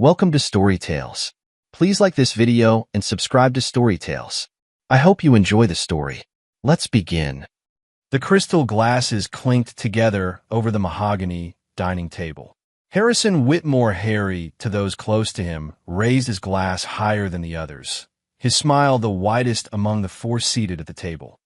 Welcome to Story Tales. Please like this video and subscribe to Story Tales. I hope you enjoy the story. Let's begin. The crystal glasses clinked together over the mahogany dining table. Harrison Whitmore Harry, to those close to him, raised his glass higher than the others, his smile the widest among the four seated at the table.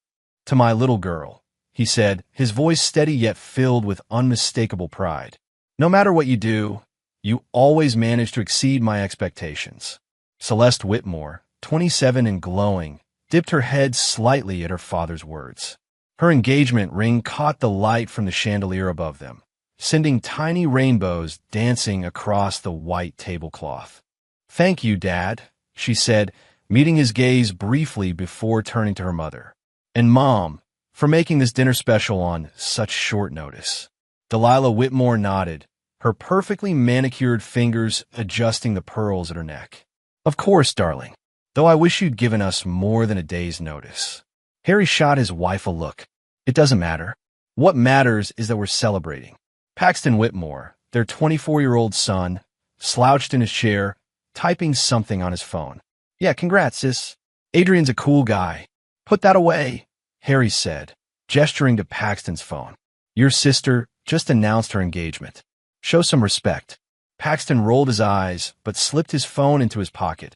"To my little girl," he said, his voice steady yet filled with unmistakable pride. "No matter what you do, you always manage to exceed my expectations." Celeste Whitmore, 27 and glowing, dipped her head slightly at her father's words. Her engagement ring caught the light from the chandelier above them, sending tiny rainbows dancing across the white tablecloth. "Thank you, Dad," she said, meeting his gaze briefly before turning to her mother. "And Mom, for making this dinner special on such short notice." Delilah Whitmore nodded, her perfectly manicured fingers adjusting the pearls at her neck. "Of course, darling, though I wish you'd given us more than a day's notice." Harry shot his wife a look. "It doesn't matter. What matters is that we're celebrating." Paxton Whitmore, their 24-year-old son, slouched in his chair, typing something on his phone. "Yeah, congrats, sis. Adrian's a cool guy." "Put that away," Harry said, gesturing to Paxton's phone. "Your sister just announced her engagement. Show some respect." Paxton rolled his eyes, but slipped his phone into his pocket.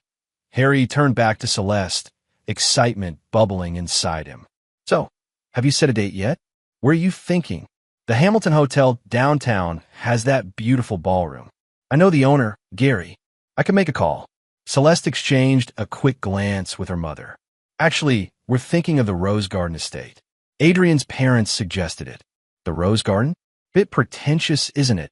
Harry turned back to Celeste, excitement bubbling inside him. "So, have you set a date yet? Where are you thinking?" "The Hamilton Hotel downtown has that beautiful ballroom. I know the owner, Gary. I can make a call." Celeste exchanged a quick glance with her mother. "Actually, we're thinking of the Rose Garden estate. Adrian's parents suggested it." "The Rose Garden? Bit pretentious, isn't it?"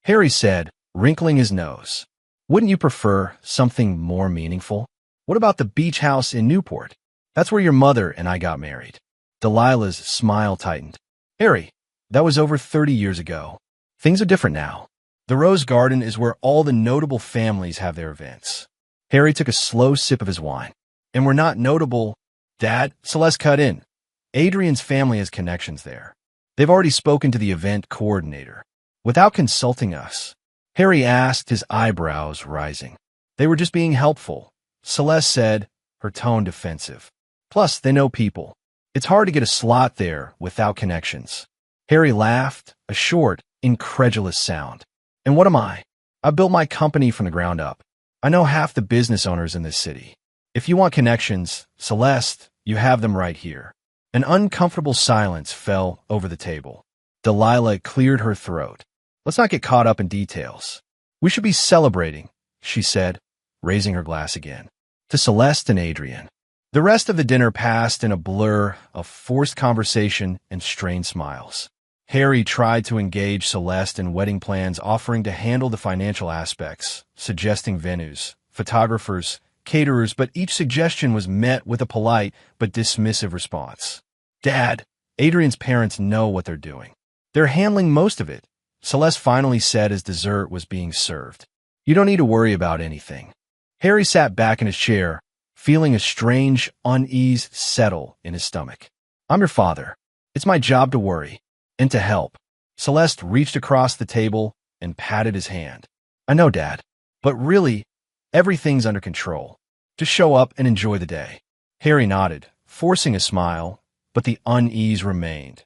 Harry said, wrinkling his nose. "Wouldn't you prefer something more meaningful? What about the beach house in Newport? That's where your mother and I got married." Delilah's smile tightened. "Harry, that was over 30 years ago. Things are different now. The Rose Garden is where all the notable families have their events." Harry took a slow sip of his wine. "And we're not notable, Dad," Celeste cut in. "Adrian's family has connections there. They've already spoken to the event coordinator." "Without consulting us?" Harry asked, his eyebrows rising. "They were just being helpful," Celeste said, her tone defensive. "Plus, they know people. It's hard to get a slot there without connections." Harry laughed, a short, incredulous sound. "And what am I? I built my company from the ground up. I know half the business owners in this city. If you want connections, Celeste, you have them right here." An uncomfortable silence fell over the table. Delilah cleared her throat. "Let's not get caught up in details. We should be celebrating," she said, raising her glass again. "To Celeste and Adrian." The rest of the dinner passed in a blur of forced conversation and strained smiles. Harry tried to engage Celeste in wedding plans, offering to handle the financial aspects, suggesting venues, photographers, caterers, but each suggestion was met with a polite but dismissive response. "Dad, Adrian's parents know what they're doing. They're handling most of it," Celeste finally said as dessert was being served. "You don't need to worry about anything." Harry sat back in his chair, feeling a strange unease settle in his stomach. "I'm your father. It's my job to worry and to help." Celeste reached across the table and patted his hand. "I know, Dad, but really, everything's under control. Just show up and enjoy the day." Harry nodded, forcing a smile, but the unease remained.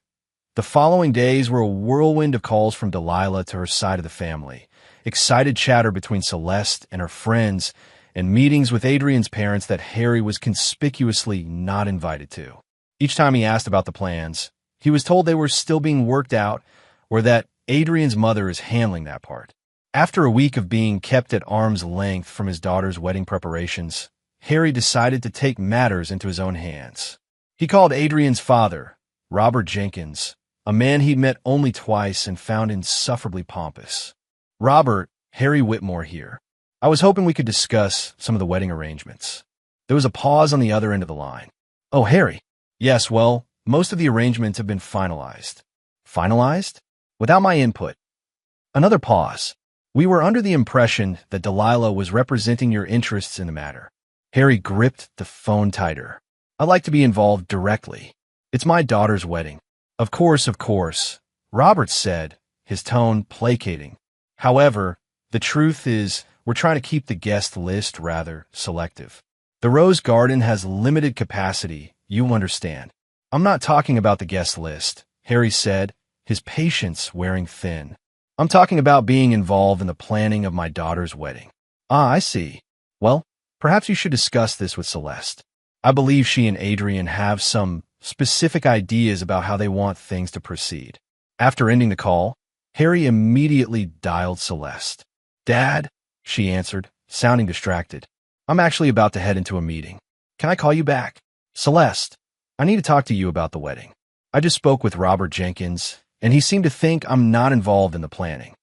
The following days were a whirlwind of calls from Delilah to her side of the family, excited chatter between Celeste and her friends, and meetings with Adrian's parents that Harry was conspicuously not invited to. Each time he asked about the plans, he was told they were still being worked out or that Adrian's mother is handling that part. After a week of being kept at arm's length from his daughter's wedding preparations, Harry decided to take matters into his own hands. He called Adrian's father, Robert Jenkins, a man he'd met only twice and found insufferably pompous. "Robert, Harry Whitmore here. I was hoping we could discuss some of the wedding arrangements." There was a pause on the other end of the line. "Oh, Harry." "Yes, well, most of the arrangements have been finalized." "Finalized? Without my input?" Another pause. "We were under the impression that Delilah was representing your interests in the matter." Harry gripped the phone tighter. "I'd like to be involved directly. It's my daughter's wedding." Of course," Robert said, his tone placating. "However, the truth is, We're trying to keep the guest list rather selective. The Rose Garden has limited capacity, you understand. I'm not talking about the guest list, Harry said, his patience wearing thin. I'm talking about being involved in the planning of my daughter's wedding. Ah, I see. Well, perhaps you should discuss this with Celeste. I believe she and Adrian have some specific ideas about how they want things to proceed. After ending the call, Harry immediately dialed Celeste. Dad, she answered, sounding distracted. I'm actually about to head into a meeting. Can I call you back? Celeste, I need to talk to you about the wedding. I just spoke with Robert Jenkins, and he seemed to think I'm not involved in the planning.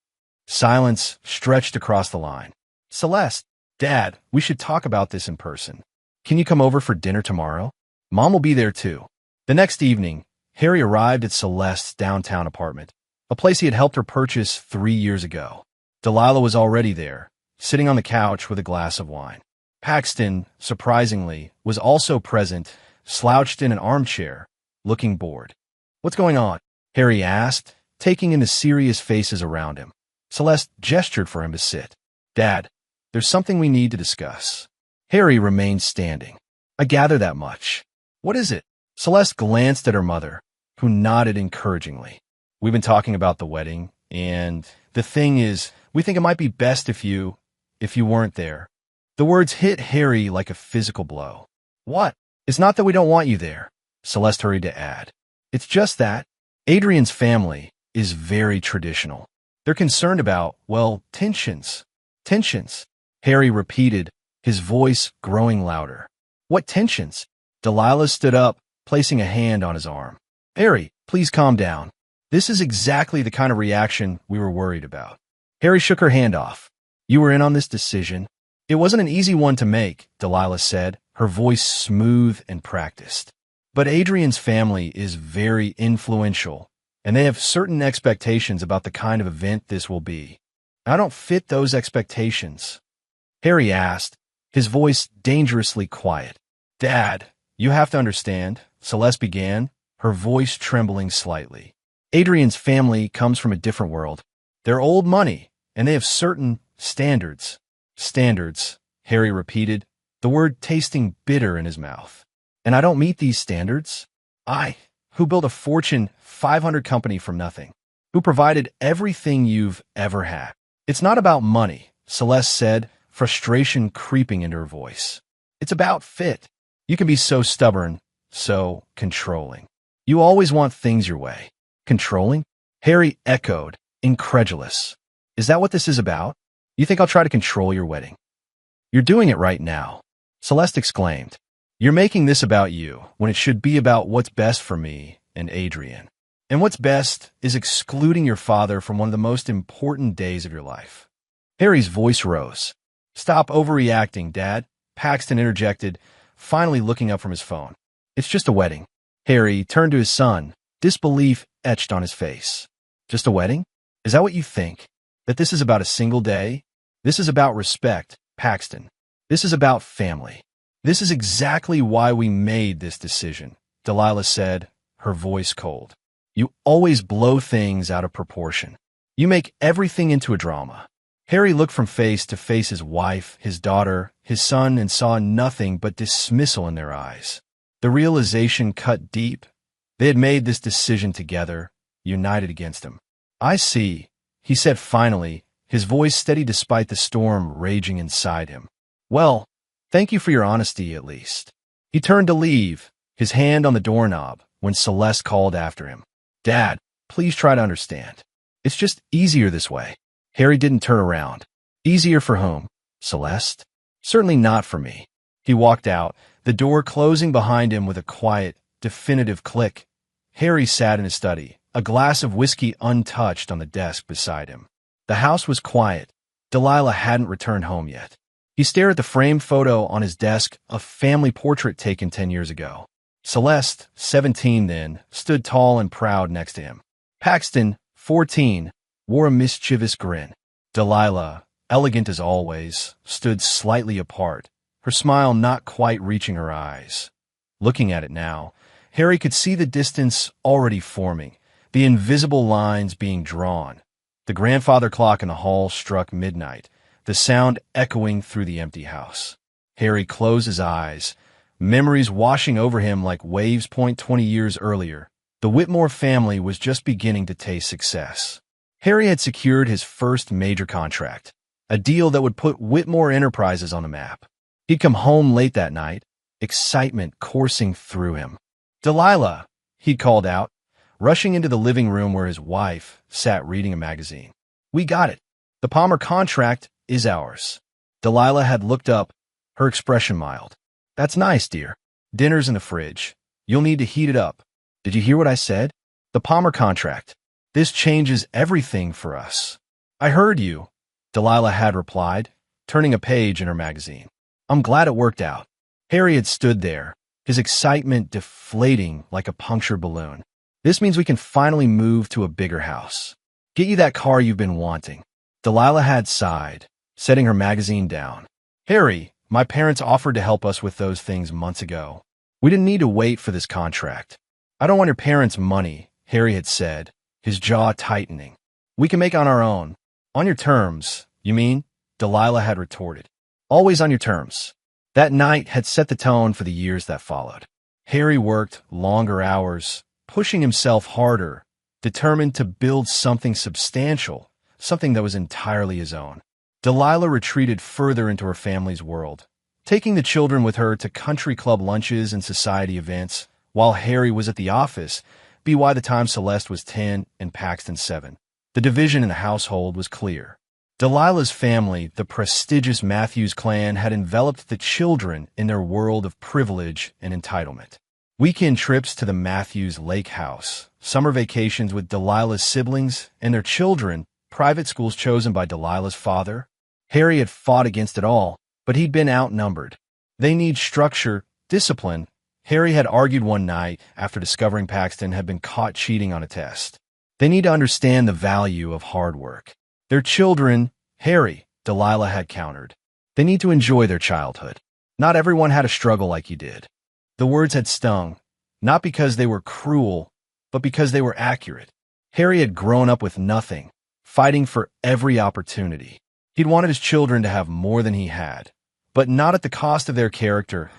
Silence stretched across the line. Celeste, Dad, we should talk about this in person. Can you come over for dinner tomorrow? Mom will be there too. The next evening, Harry arrived at Celeste's downtown apartment, a place he had helped her purchase 3 years ago. Delilah was already there, sitting on the couch with a glass of wine. Paxton, surprisingly, was also present, slouched in an armchair, looking bored. What's going on? Harry asked, taking in the serious faces around him. Celeste gestured for him to sit. Dad, there's something we need to discuss. Harry remained standing. I gather that much. What is it? Celeste glanced at her mother, who nodded encouragingly. We've been talking about the wedding, and the thing is, we think it might be best if you weren't there. The words hit Harry like a physical blow. What? It's not that we don't want you there, Celeste hurried to add. It's just that Adrian's family is very traditional. They're concerned about, well, tensions. Tensions, Harry repeated, his voice growing louder. What tensions? Delilah stood up, placing a hand on his arm. Harry, please calm down. This is exactly the kind of reaction we were worried about. Harry shook her hand off. You were in on this decision. It wasn't an easy one to make, Delilah said, her voice smooth and practiced. But Adrian's family is very influential, and they have certain expectations about the kind of event this will be. I don't fit those expectations. Harry asked, his voice dangerously quiet. Dad, you have to understand, Celeste began, her voice trembling slightly. Adrian's family comes from a different world. They're old money, and they have certain standards. Standards, Harry repeated, the word tasting bitter in his mouth. And I don't meet these standards. I, who built a Fortune 500 company from nothing, who provided everything you've ever had. It's not about money, Celeste said, frustration creeping into her voice. It's about fit. You can be so stubborn, so controlling. You always want things your way. Controlling? Harry echoed, incredulous. Is that what this is about? You think I'll try to control your wedding? You're doing it right now, Celeste exclaimed. You're making this about you when it should be about what's best for me and Adrian. And what's best is excluding your father from one of the most important days of your life. Harry's voice rose. Stop overreacting, Dad, Paxton interjected, finally looking up from his phone. It's just a wedding. Harry turned to his son, disbelief etched on his face. Just a wedding? Is that what you think? That this is about a single day? This is about respect, Paxton. This is about family. This is exactly why we made this decision, Delilah said, her voice cold. You always blow things out of proportion. You make everything into a drama. Harry looked from face to face his wife, his daughter, his son, and saw nothing but dismissal in their eyes. The realization cut deep. They had made this decision together, united against him. I see, he said finally, his voice steady despite the storm raging inside him. Well, thank you for your honesty, at least. He turned to leave, his hand on the doorknob, when Celeste called after him. Dad, please try to understand. It's just easier this way. Harry didn't turn around. Easier for whom? Celeste? Certainly not for me. He walked out, the door closing behind him with a quiet, definitive click. Harry sat in his study, a glass of whiskey untouched on the desk beside him. The house was quiet. Delilah hadn't returned home yet. He stared at the framed photo on his desk, a family portrait taken 10 years ago. Celeste, 17 then, stood tall and proud next to him. Paxton, 14, wore a mischievous grin. Delilah, elegant as always, stood slightly apart, her smile not quite reaching her eyes. Looking at it now, Harry could see the distance already forming, the invisible lines being drawn. The grandfather clock in the hall struck midnight, the sound echoing through the empty house. Harry closed his eyes, memories washing over him like waves. 20 years earlier, the Whitmore family was just beginning to taste success. Harry had secured his first major contract, a deal that would put Whitmore Enterprises on the map. He'd come home late that night, excitement coursing through him. "Delilah," he'd called out, rushing into the living room where his wife sat reading a magazine. "We got it. The Palmer contract is ours." Delilah had looked up, her expression mild. "That's nice, dear. Dinner's in the fridge. You'll need to heat it up. Did you hear what I said? The Palmer contract. This changes everything for us." "I heard you," Delilah had replied, turning a page in her magazine. "I'm glad it worked out." Harry had stood there, his excitement deflating like a punctured balloon. "This means we can finally move to a bigger house. Get you that car you've been wanting." Delilah had sighed, setting her magazine down. "Harry, my parents offered to help us with those things months ago. We didn't need to wait for this contract." "I don't want your parents' money," Harry had said, his jaw tightening. "We can make it on our own." "On your terms, you mean?" Delilah had retorted. "Always on your terms." That night had set the tone for the years that followed. Harry worked longer hours, pushing himself harder, determined to build something substantial, something that was entirely his own. Delilah retreated further into her family's world, taking the children with her to country club lunches and society events, while Harry was at the office, by the time Celeste was 10 and Paxton 7. The division in the household was clear. Delilah's family, the prestigious Matthews clan, had enveloped the children in their world of privilege and entitlement. Weekend trips to the Matthews Lake House, summer vacations with Delilah's siblings and their children, private schools chosen by Delilah's father. Harry had fought against it all, but he'd been outnumbered. "They need structure, discipline," Harry had argued one night after discovering Paxton had been caught cheating on a test. "They need to understand the value of hard work. Their children, Harry," Delilah had countered. "They need to enjoy their childhood. Not everyone had a struggle like you did." The words had stung, not because they were cruel, but because they were accurate. Harry had grown up with nothing, fighting for every opportunity. He'd wanted his children to have more than he had, but not at the cost of their character.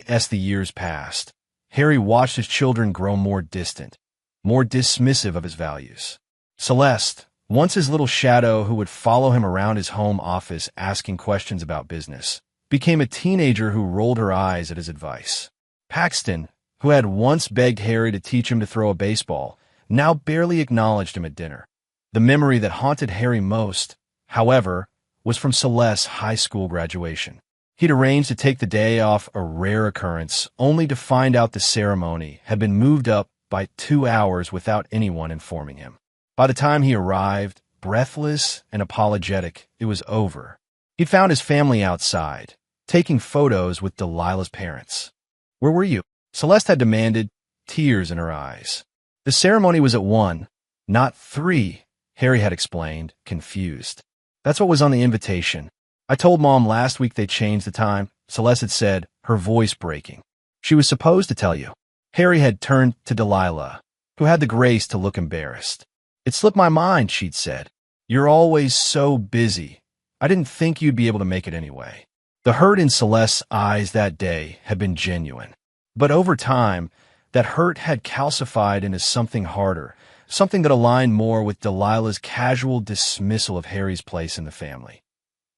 As the years passed, Harry watched his children grow more distant, more dismissive of his values. Celeste, once his little shadow who would follow him around his home office asking questions about business, became a teenager who rolled her eyes at his advice. Paxton, who had once begged Harry to teach him to throw a baseball, now barely acknowledged him at dinner. The memory that haunted Harry most, however, was from Celeste's high school graduation. He'd arranged to take the day off, a rare occurrence, only to find out the ceremony had been moved up by 2 hours without anyone informing him. By the time he arrived, breathless and apologetic, it was over. He'd found his family outside, taking photos with Delilah's parents. "Where were you?" Celeste had demanded, tears in her eyes. "The ceremony was at 1, not 3, Harry had explained, confused. "That's what was on the invitation. I told Mom last week they changed the time," Celeste had said, her voice breaking. "She was supposed to tell you." Harry had turned to Delilah, who had the grace to look embarrassed. "It slipped my mind," she'd said. "You're always so busy. I didn't think you'd be able to make it anyway." The hurt in Celeste's eyes that day had been genuine. But over time, that hurt had calcified into something harder, something that aligned more with Delilah's casual dismissal of Harry's place in the family.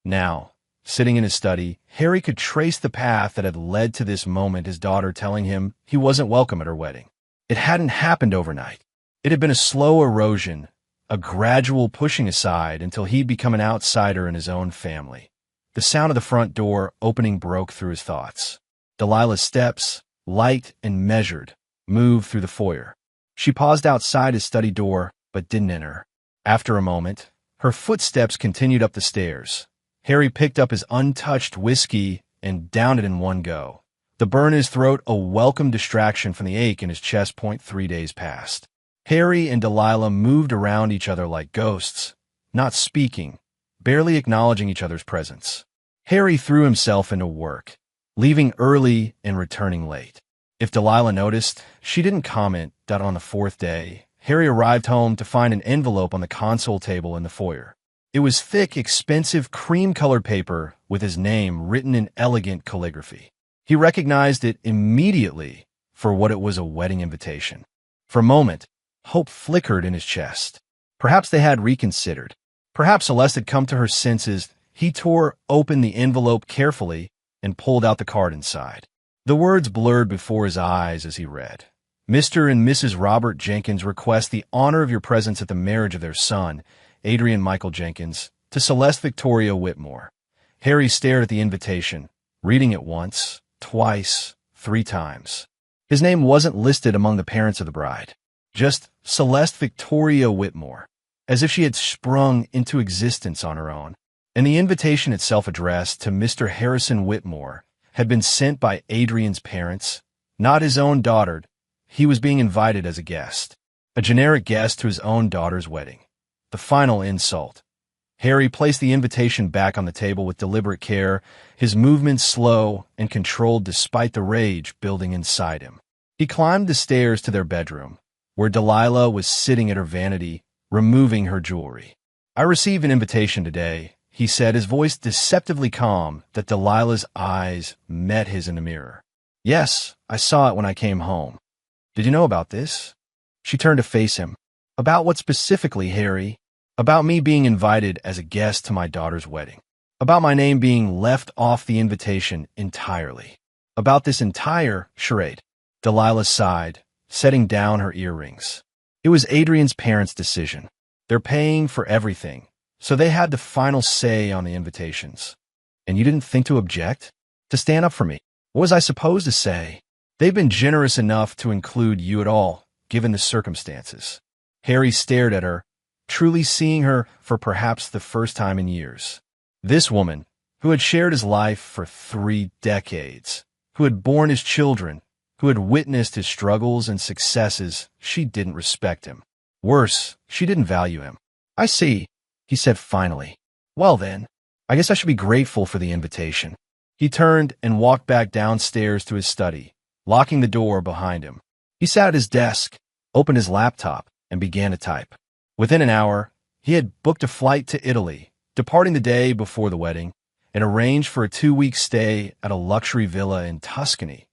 Now, sitting in his study, Harry could trace the path that had led to this moment, his daughter telling him he wasn't welcome at her wedding. It hadn't happened overnight. It had been a slow erosion, a gradual pushing aside until he'd become an outsider in his own family. The sound of the front door opening broke through his thoughts. Delilah's steps, light and measured, moved through the foyer. She paused outside his study door, but didn't enter. After a moment, her footsteps continued up the stairs. Harry picked up his untouched whiskey and downed it in one go. The burn in his throat, a welcome distraction from the ache in his chest. 3 days passed. Harry and Delilah moved around each other like ghosts, not speaking, barely acknowledging each other's presence. Harry threw himself into work, leaving early and returning late. If Delilah noticed, she didn't comment that on the 4th day, Harry arrived home to find an envelope on the console table in the foyer. It was thick, expensive, cream-colored paper with his name written in elegant calligraphy. He recognized it immediately for what it was, a wedding invitation. For a moment, hope flickered in his chest. Perhaps they had reconsidered. Perhaps Celeste had come to her senses. He tore open the envelope carefully and pulled out the card inside. The words blurred before his eyes as he read. Mr. and Mrs. Robert Jenkins request the honor of your presence at the marriage of their son, Adrian Michael Jenkins, to Celeste Victoria Whitmore. Harry stared at the invitation, reading it once, twice, 3 times. His name wasn't listed among the parents of the bride. Just Celeste Victoria Whitmore, as if she had sprung into existence on her own. And the invitation itself, addressed to Mr. Harrison Whitmore, had been sent by Adrian's parents, not his own daughter. He was being invited as a guest, a generic guest to his own daughter's wedding. The final insult. Harry placed the invitation back on the table with deliberate care, his movements slow and controlled despite the rage building inside him. He climbed the stairs to their bedroom, where Delilah was sitting at her vanity, removing her jewelry. I received an invitation today, he said, his voice deceptively calm that Delilah's eyes met his in the mirror. Yes, I saw it when I came home. Did you know about this? She turned to face him. About what specifically, Harry? About me being invited as a guest to my daughter's wedding. About my name being left off the invitation entirely. About this entire charade. Delilah sighed, setting down her earrings. It was Adrian's parents' decision. They're paying for everything, so they had the final say on the invitations. And you didn't think to object? To stand up for me? What was I supposed to say? They've been generous enough to include you at all, given the circumstances. Harry stared at her, truly seeing her for perhaps the first time in years. This woman, who had shared his life for 3 decades, who had borne his children, who had witnessed his struggles and successes, she didn't respect him. Worse, she didn't value him. I see, he said finally. Well then, I guess I should be grateful for the invitation. He turned and walked back downstairs to his study, locking the door behind him. He sat at his desk, opened his laptop, and began to type. Within an hour, he had booked a flight to Italy, departing the day before the wedding, and arranged for a 2-week stay at a luxury villa in Tuscany.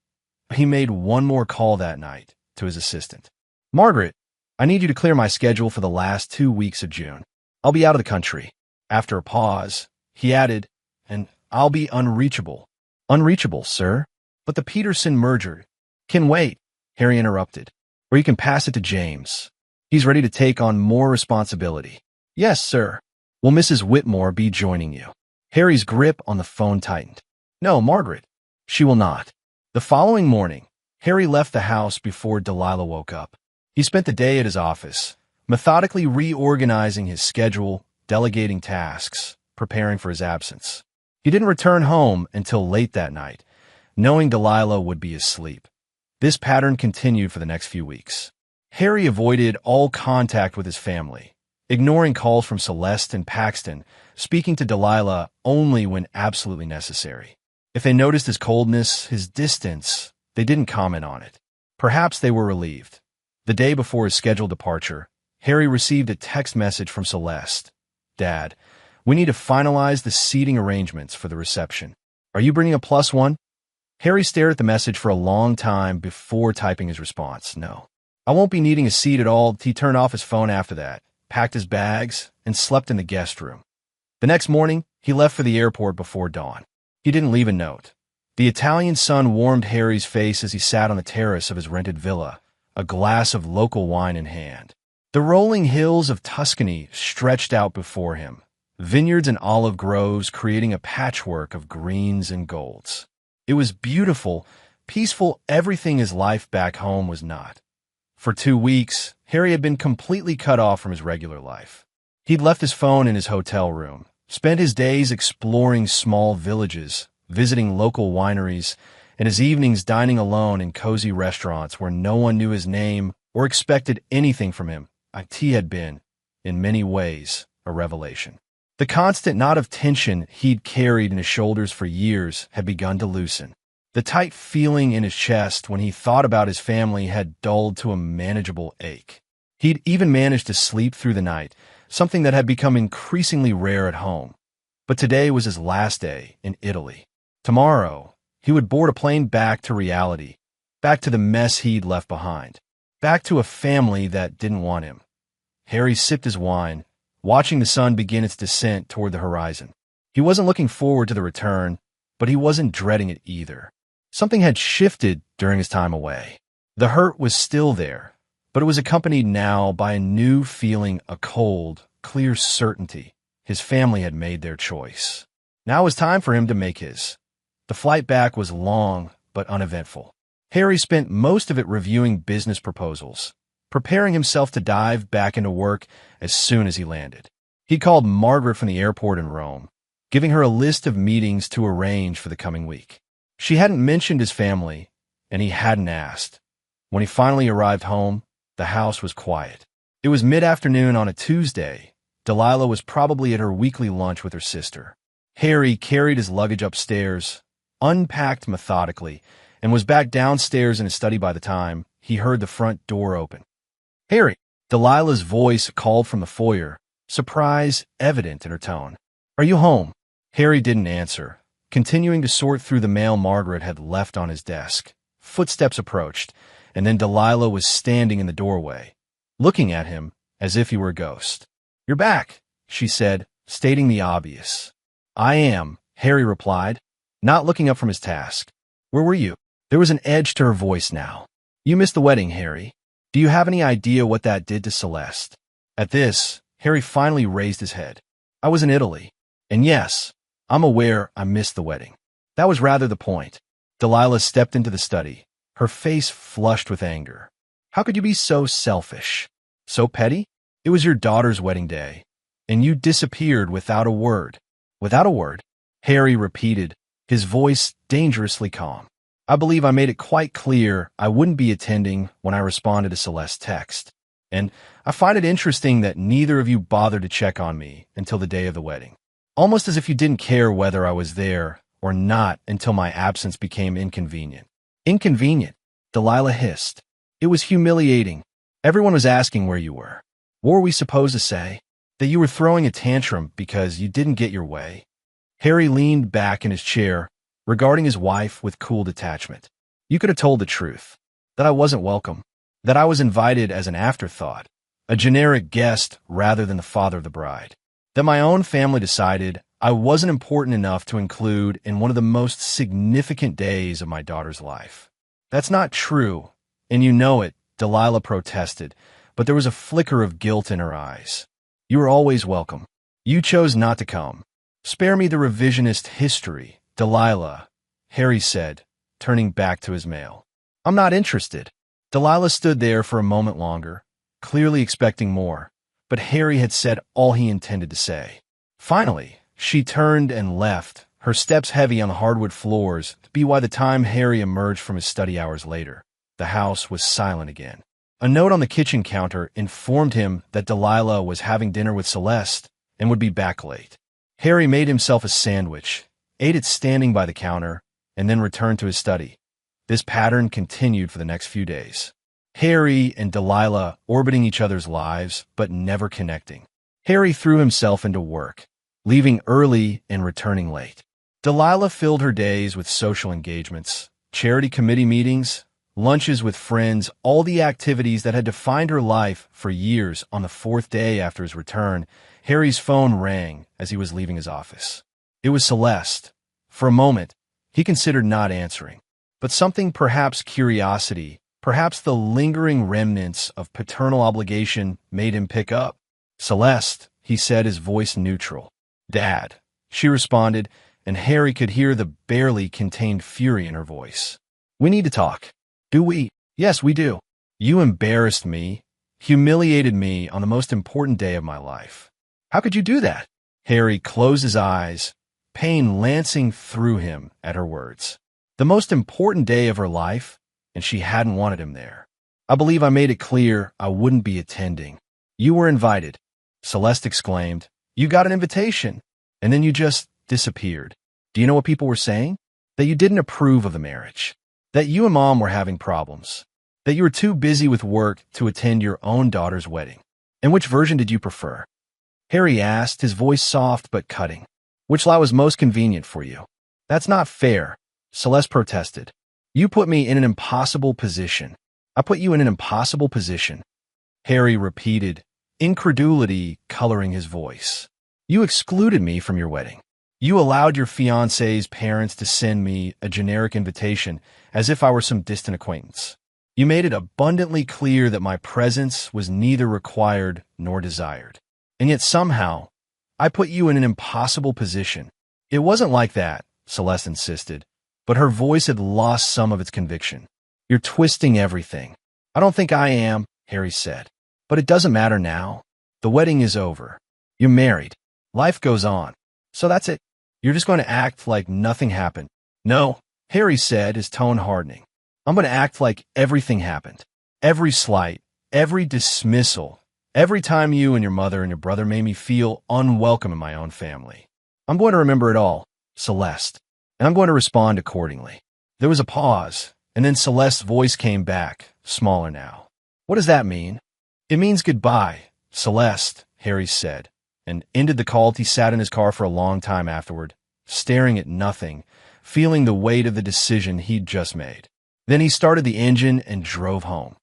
He made one more call that night to his assistant. Margaret, I need you to clear my schedule for the last 2 weeks of June. I'll be out of the country. After a pause, he added, and I'll be unreachable. Unreachable, sir? But the Peterson merger can wait, Harry interrupted. Or you can pass it to James. He's ready to take on more responsibility. Yes, sir. Will Mrs. Whitmore be joining you? Harry's grip on the phone tightened. No, Margaret. She will not. The following morning, Harry left the house before Delilah woke up. He spent the day at his office, methodically reorganizing his schedule, delegating tasks, preparing for his absence. He didn't return home until late that night, knowing Delilah would be asleep. This pattern continued for the next few weeks. Harry avoided all contact with his family, ignoring calls from Celeste and Paxton, speaking to Delilah only when absolutely necessary. If they noticed his coldness, his distance, they didn't comment on it. Perhaps they were relieved. The day before his scheduled departure, Harry received a text message from Celeste. Dad, we need to finalize the seating arrangements for the reception. Are you bringing a +1? Harry stared at the message for a long time before typing his response. No. I won't be needing a seat at all. He turned off his phone after that, packed his bags, and slept in the guest room. The next morning, he left for the airport before dawn. He didn't leave a note. The Italian sun warmed Harry's face as he sat on the terrace of his rented villa, a glass of local wine in hand. The rolling hills of Tuscany stretched out before him, vineyards and olive groves creating a patchwork of greens and golds. It was beautiful, peaceful, everything his life back home was not. For 2 weeks, Harry had been completely cut off from his regular life. He'd left his phone in his hotel room, spent his days exploring small villages, visiting local wineries, and his evenings dining alone in cozy restaurants where no one knew his name or expected anything from him. IT had been, in many ways, a revelation. The constant knot of tension he'd carried in his shoulders for years had begun to loosen. The tight feeling in his chest when he thought about his family had dulled to a manageable ache. He'd even managed to sleep through the night, something that had become increasingly rare at home. But today was his last day in Italy. Tomorrow, he would board a plane back to reality, back to the mess he'd left behind, back to a family that didn't want him. Harry sipped his wine, watching the sun begin its descent toward the horizon. He wasn't looking forward to the return, but he wasn't dreading it either. Something had shifted during his time away. The hurt was still there, but it was accompanied now by a new feeling, a cold, clear certainty. His family had made their choice. Now it was time for him to make his. The flight back was long but uneventful. Harry spent most of it reviewing business proposals, preparing himself to dive back into work as soon as he landed. He called Margaret from the airport in Rome, giving her a list of meetings to arrange for the coming week. She hadn't mentioned his family, and he hadn't asked. When he finally arrived home, the house was quiet. It was mid-afternoon on a Tuesday. Delilah was probably at her weekly lunch with her sister. Harry carried his luggage upstairs, unpacked methodically, and was back downstairs in his study by the time he heard the front door open. "Harry!" Delilah's voice called from the foyer, surprise evident in her tone. "Are you home?" Harry didn't answer, continuing to sort through the mail Margaret had left on his desk. Footsteps approached, and then Delilah was standing in the doorway, looking at him as if he were a ghost. "You're back," she said, stating the obvious. "I am," Harry replied, not looking up from his task. "Where were you?" There was an edge to her voice now. "You missed the wedding, Harry. Do you have any idea what that did to Celeste?" At this, Harry finally raised his head. "I was in Italy. And yes, I'm aware I missed the wedding. That was rather the point." Delilah stepped into the study, her face flushed with anger. "How could you be so selfish? So petty? It was your daughter's wedding day, and you disappeared without a word." "Without a word?" Harry repeated, his voice dangerously calm. "I believe I made it quite clear I wouldn't be attending when I responded to Celeste's text. And I find it interesting that neither of you bothered to check on me until the day of the wedding. Almost as if you didn't care whether I was there or not until my absence became inconvenient." "Inconvenient?" Delilah hissed. "It was humiliating. Everyone was asking where you were. What were we supposed to say? That you were throwing a tantrum because you didn't get your way?" Harry leaned back in his chair, regarding his wife with cool detachment. "You could have told the truth. That I wasn't welcome. That I was invited as an afterthought, a generic guest rather than the father of the bride. That my own family decided I wasn't important enough to include in one of the most significant days of my daughter's life." "That's not true, and you know it," Delilah protested, but there was a flicker of guilt in her eyes. "You were always welcome. You chose not to come. Spare me the revisionist history, Delilah," Harry said, turning back to his mail. "I'm not interested." Delilah stood there for a moment longer, clearly expecting more, but Harry had said all he intended to say. Finally, she turned and left, her steps heavy on the hardwood floors, to be by the time Harry emerged from his study hours later. The house was silent again. A note on the kitchen counter informed him that Delilah was having dinner with Celeste and would be back late. Harry made himself a sandwich, ate it standing by the counter, and then returned to his study. This pattern continued for the next few days. Harry and Delilah orbiting each other's lives, but never connecting. Harry threw himself into work, leaving early and returning late. Delilah filled her days with social engagements, charity committee meetings, lunches with friends, all the activities that had defined her life for years. On the fourth day after his return, Harry's phone rang as he was leaving his office. It was Celeste. For a moment, he considered not answering, but something, perhaps curiosity, perhaps the lingering remnants of paternal obligation, made him pick up. "Celeste," he said, his voice neutral. "Dad," she responded, and Harry could hear the barely contained fury in her voice. "We need to talk." "Do we?" "Yes, we do. You embarrassed me, humiliated me on the most important day of my life." "How could you do that?" Harry closed his eyes, pain lancing through him at her words. The most important day of her life, and she hadn't wanted him there. "I believe I made it clear I wouldn't be attending." "You were invited," Celeste exclaimed. "You got an invitation, and then you just disappeared." "Do you know what people were saying?" "That you didn't approve of the marriage. That you and Mom were having problems. That you were too busy with work to attend your own daughter's wedding." "And which version did you prefer?" Harry asked, his voice soft but cutting. Which lie was most convenient for you? That's not fair, Celeste protested. You put me in an impossible position. I put you in an impossible position, Harry repeated, incredulity coloring his voice. You excluded me from your wedding. You allowed your fiancé's parents to send me a generic invitation as if I were some distant acquaintance. You made it abundantly clear that my presence was neither required nor desired. And yet somehow, I put you in an impossible position. It wasn't like that, Celeste insisted, but her voice had lost some of its conviction. You're twisting everything. I don't think I am, Harry said. But it doesn't matter now. The wedding is over. You're married. Life goes on. So that's it. You're just going to act like nothing happened. No, Harry said, his tone hardening. I'm going to act like everything happened. Every slight, every dismissal, every time you and your mother and your brother made me feel unwelcome in my own family. I'm going to remember it all, Celeste, and I'm going to respond accordingly. There was a pause, and then Celeste's voice came back, smaller now. What does that mean? It means goodbye, Celeste, Harry said, and ended the call. He sat in his car for a long time afterward, staring at nothing, feeling the weight of the decision he'd just made. Then he started the engine and drove home.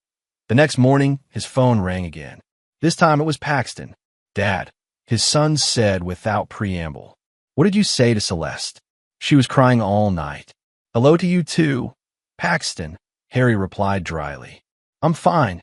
The next morning, his phone rang again. This time it was Paxton. Dad, his son said without preamble. What did you say to Celeste? She was crying all night. Hello to you too, Paxton, Harry replied dryly. I'm fine.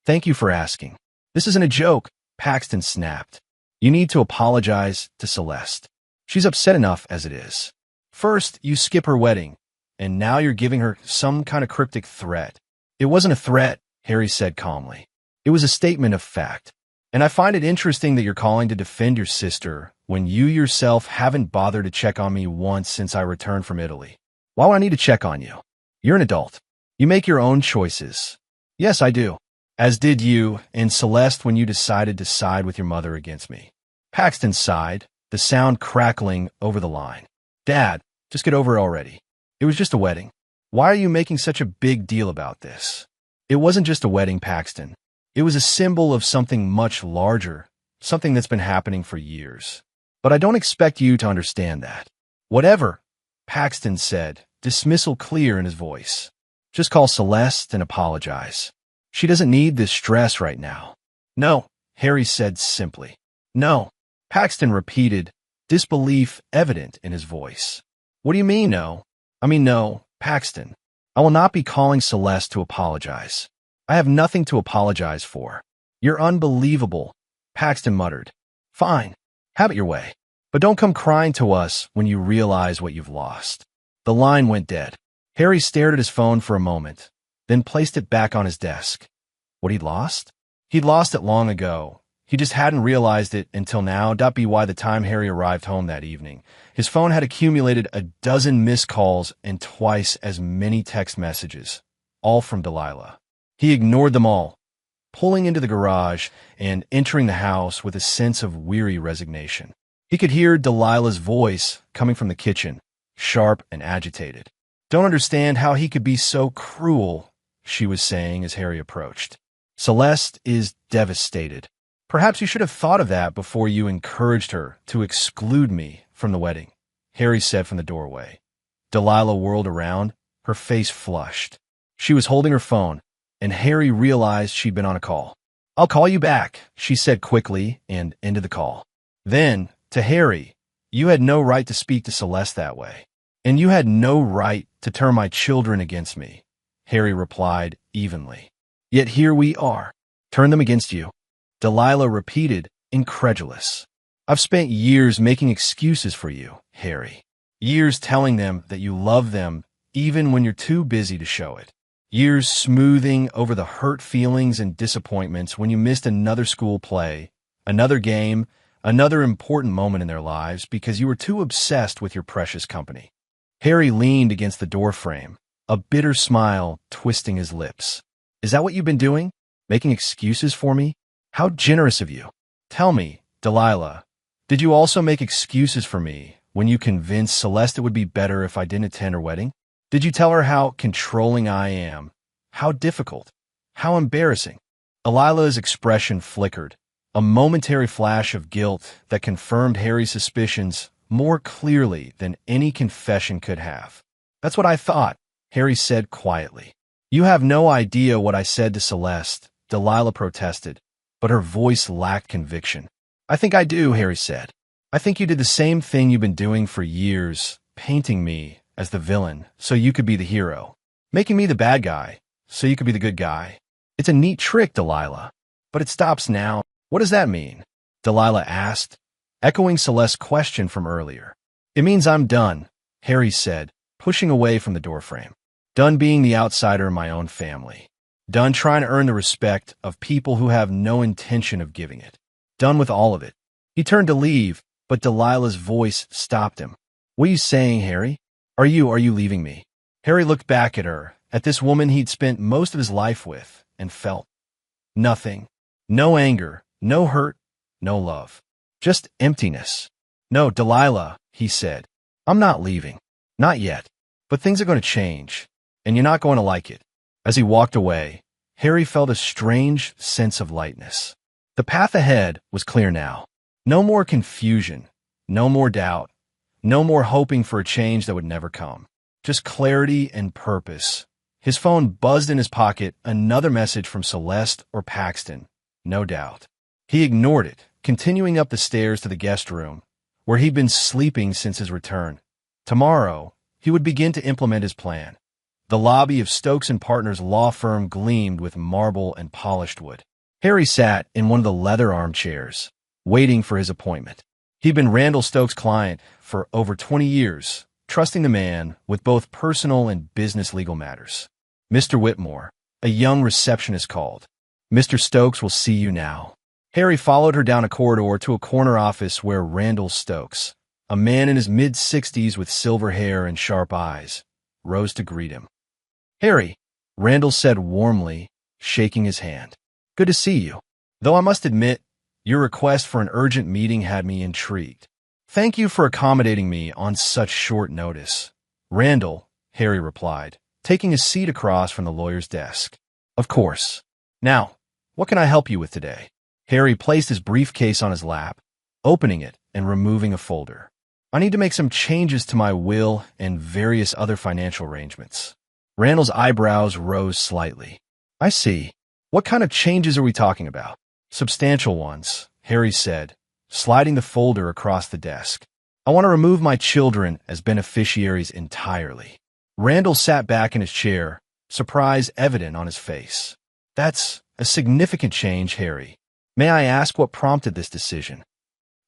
Thank you for asking. This isn't a joke, Paxton snapped. You need to apologize to Celeste. She's upset enough as it is. First, you skip her wedding, and now you're giving her some kind of cryptic threat. It wasn't a threat, Harry said calmly. It was a statement of fact. And I find it interesting that you're calling to defend your sister when you yourself haven't bothered to check on me once since I returned from Italy. Why would I need to check on you? You're an adult. You make your own choices. Yes, I do. As did you and Celeste when you decided to side with your mother against me. Paxton sighed, the sound crackling over the line. Dad, just get over it already. It was just a wedding. Why are you making such a big deal about this? It wasn't just a wedding, Paxton. It was a symbol of something much larger, something that's been happening for years. But I don't expect you to understand that. Whatever, Paxton said, dismissal clear in his voice. Just call Celeste and apologize. She doesn't need this stress right now. No, Harry said simply. No, Paxton repeated, disbelief evident in his voice. What do you mean, no? I mean, no, Paxton. I will not be calling Celeste to apologize. I have nothing to apologize for. You're unbelievable, Paxton muttered. Fine, have it your way. But don't come crying to us when you realize what you've lost. The line went dead. Harry stared at his phone for a moment, then placed it back on his desk. What he'd lost? He'd lost it long ago. He just hadn't realized it until now. By the time Harry arrived home that evening, his phone had accumulated a dozen missed calls and twice as many text messages, all from Delilah. He ignored them all, pulling into the garage and entering the house with a sense of weary resignation. He could hear Delilah's voice coming from the kitchen, sharp and agitated. Don't understand how he could be so cruel, she was saying as Harry approached. Celeste is devastated. Perhaps you should have thought of that before you encouraged her to exclude me from the wedding, Harry said from the doorway. Delilah whirled around, her face flushed. She was holding her phone, and Harry realized she'd been on a call. I'll call you back, she said quickly and ended the call. Then, to Harry, you had no right to speak to Celeste that way. And you had no right to turn my children against me, Harry replied evenly. Yet here we are. Turn them against you. Delilah repeated, incredulous. I've spent years making excuses for you, Harry. Years telling them that you love them even when you're too busy to show it. Years smoothing over the hurt feelings and disappointments when you missed another school play, another game, another important moment in their lives because you were too obsessed with your precious company. Harry leaned against the doorframe, a bitter smile twisting his lips. Is that what you've been doing? Making excuses for me? How generous of you. Tell me, Delilah, did you also make excuses for me when you convinced Celeste it would be better if I didn't attend her wedding? Did you tell her how controlling I am, how difficult, how embarrassing? Delilah's expression flickered, A momentary flash of guilt that confirmed Harry's suspicions more clearly than any confession could have. "That's what I thought," Harry said quietly. "You have no idea what I said to Celeste," Delilah protested, but her voice lacked conviction. "I think I do," Harry said. "I think you did the same thing you've been doing for years, painting me as the villain so you could be the hero, making me the bad guy so you could be the good guy. It's a neat trick, Delilah, but it stops now." "What does that mean?" Delilah asked, echoing Celeste's question from earlier. "It means I'm done," Harry said, pushing away from the doorframe. "Done being the outsider in my own family. Done trying to earn the respect of people who have no intention of giving it. Done with all of it." He turned to leave, but Delilah's voice stopped him. "What are you saying, Harry? Are you leaving me?" Harry looked back at her, at this woman he'd spent most of his life with, and felt nothing. No anger, no hurt, no love. Just emptiness. "No, Delilah," he said. "I'm not leaving. Not yet. But things are going to change, and you're not going to like it." As he walked away, Harry felt a strange sense of lightness. The path ahead was clear now. No more confusion, no more doubt, no more hoping for a change that would never come. Just clarity and purpose. His phone buzzed in his pocket, another message from Celeste or Paxton, no doubt. He ignored it, continuing up the stairs to the guest room, where he'd been sleeping since his return. Tomorrow, he would begin to implement his plan. The lobby of Stokes & Partners law firm gleamed with marble and polished wood. Harry sat in one of the leather armchairs, waiting for his appointment. He'd been Randall Stokes' client for over 20 years, trusting the man with both personal and business legal matters. "Mr. Whitmore," a young receptionist called. "Mr. Stokes will see you now." Harry followed her down a corridor to a corner office where Randall Stokes, a man in his mid-60s with silver hair and sharp eyes, rose to greet him. "Harry," Randall said warmly, shaking his hand. "Good to see you. Though I must admit, your request for an urgent meeting had me intrigued. Thank you for accommodating me on such short notice." "Randall," Harry replied, taking a seat across from the lawyer's desk. "Of course. Now, what can I help you with today?" Harry placed his briefcase on his lap, opening it and removing a folder. "I need to make some changes to my will and various other financial arrangements." Randall's eyebrows rose slightly. "I see. What kind of changes are we talking about?" "Substantial ones," Harry said, sliding the folder across the desk. "I want to remove my children as beneficiaries entirely." Randall sat back in his chair, surprise evident on his face. "That's a significant change, Harry. May I ask what prompted this decision?"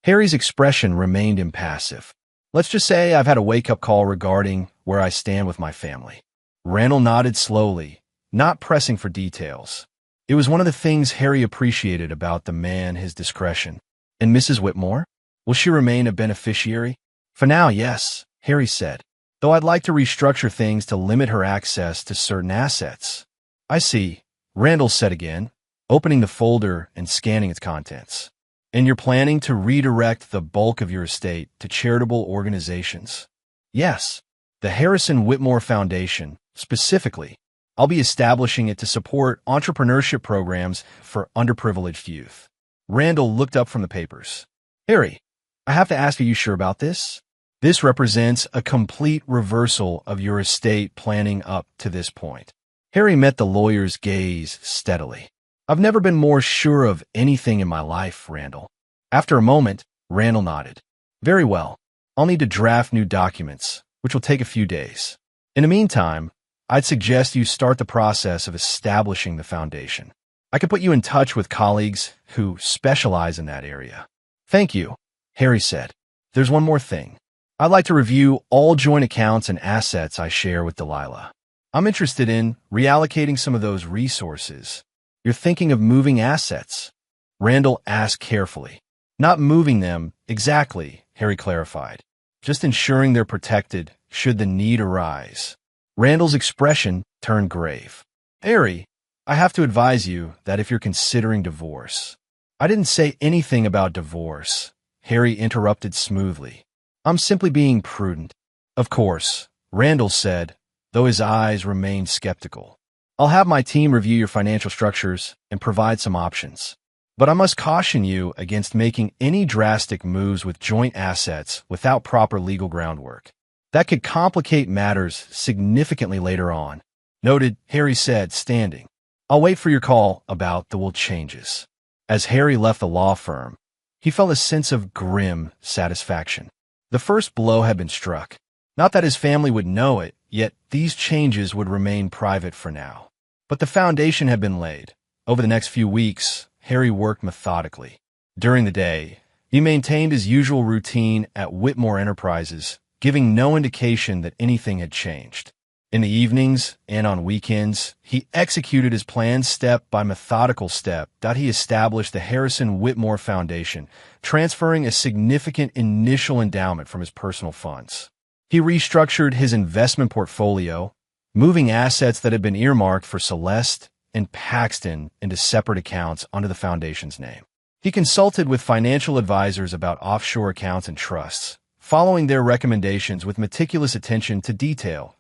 Harry's expression remained impassive. "Let's just say I've had a wake-up call regarding where I stand with my family." Randall nodded slowly, not pressing for details. It was one of the things Harry appreciated about the man, his discretion. "And Mrs. Whitmore? Will she remain a beneficiary?" "For now, yes," Harry said, "though I'd like to restructure things to limit her access to certain assets." "I see," Randall said again, opening the folder and scanning its contents. "And you're planning to redirect the bulk of your estate to charitable organizations?" "Yes. The Harrison Whitmore Foundation, specifically. I'll be establishing it to support entrepreneurship programs for underprivileged youth." Randall looked up from the papers. "Harry, I have to ask, are you sure about this? This represents a complete reversal of your estate planning up to this point." Harry met the lawyer's gaze steadily. "I've never been more sure of anything in my life, Randall." After a moment, Randall nodded. "Very well. I'll need to draft new documents, which will take a few days. In the meantime, I'd suggest you start the process of establishing the foundation. I could put you in touch with colleagues who specialize in that area." "Thank you," Harry said. "There's one more thing. I'd like to review all joint accounts and assets I share with Delilah. I'm interested in reallocating some of those resources." "You're thinking of moving assets?" Randall asked carefully. "Not moving them, exactly," Harry clarified. "Just ensuring they're protected should the need arise." Randall's expression turned grave. "Harry, I have to advise you that if you're considering divorce—" "I didn't say anything about divorce," Harry interrupted smoothly. "I'm simply being prudent." "Of course," Randall said, though his eyes remained skeptical. "I'll have my team review your financial structures and provide some options." But I must caution you against making any drastic moves with joint assets without proper legal groundwork. That could complicate matters significantly later on. Noted, Harry said, standing. I'll wait for your call about the will changes. As Harry left the law firm, he felt a sense of grim satisfaction. The first blow had been struck. Not that his family would know it, yet these changes would remain private for now. But the foundation had been laid. Over the next few weeks, Harry worked methodically. During the day, he maintained his usual routine at Whitmore Enterprises, giving no indication that anything had changed. In the evenings and on weekends, he executed his plan step by methodical step that he established the Harrison Whitmore Foundation, transferring a significant initial endowment from his personal funds. He restructured his investment portfolio, moving assets that had been earmarked for Celeste and Paxton into separate accounts under the foundation's name. He consulted with financial advisors about offshore accounts and trusts, following their recommendations with meticulous attention to detail.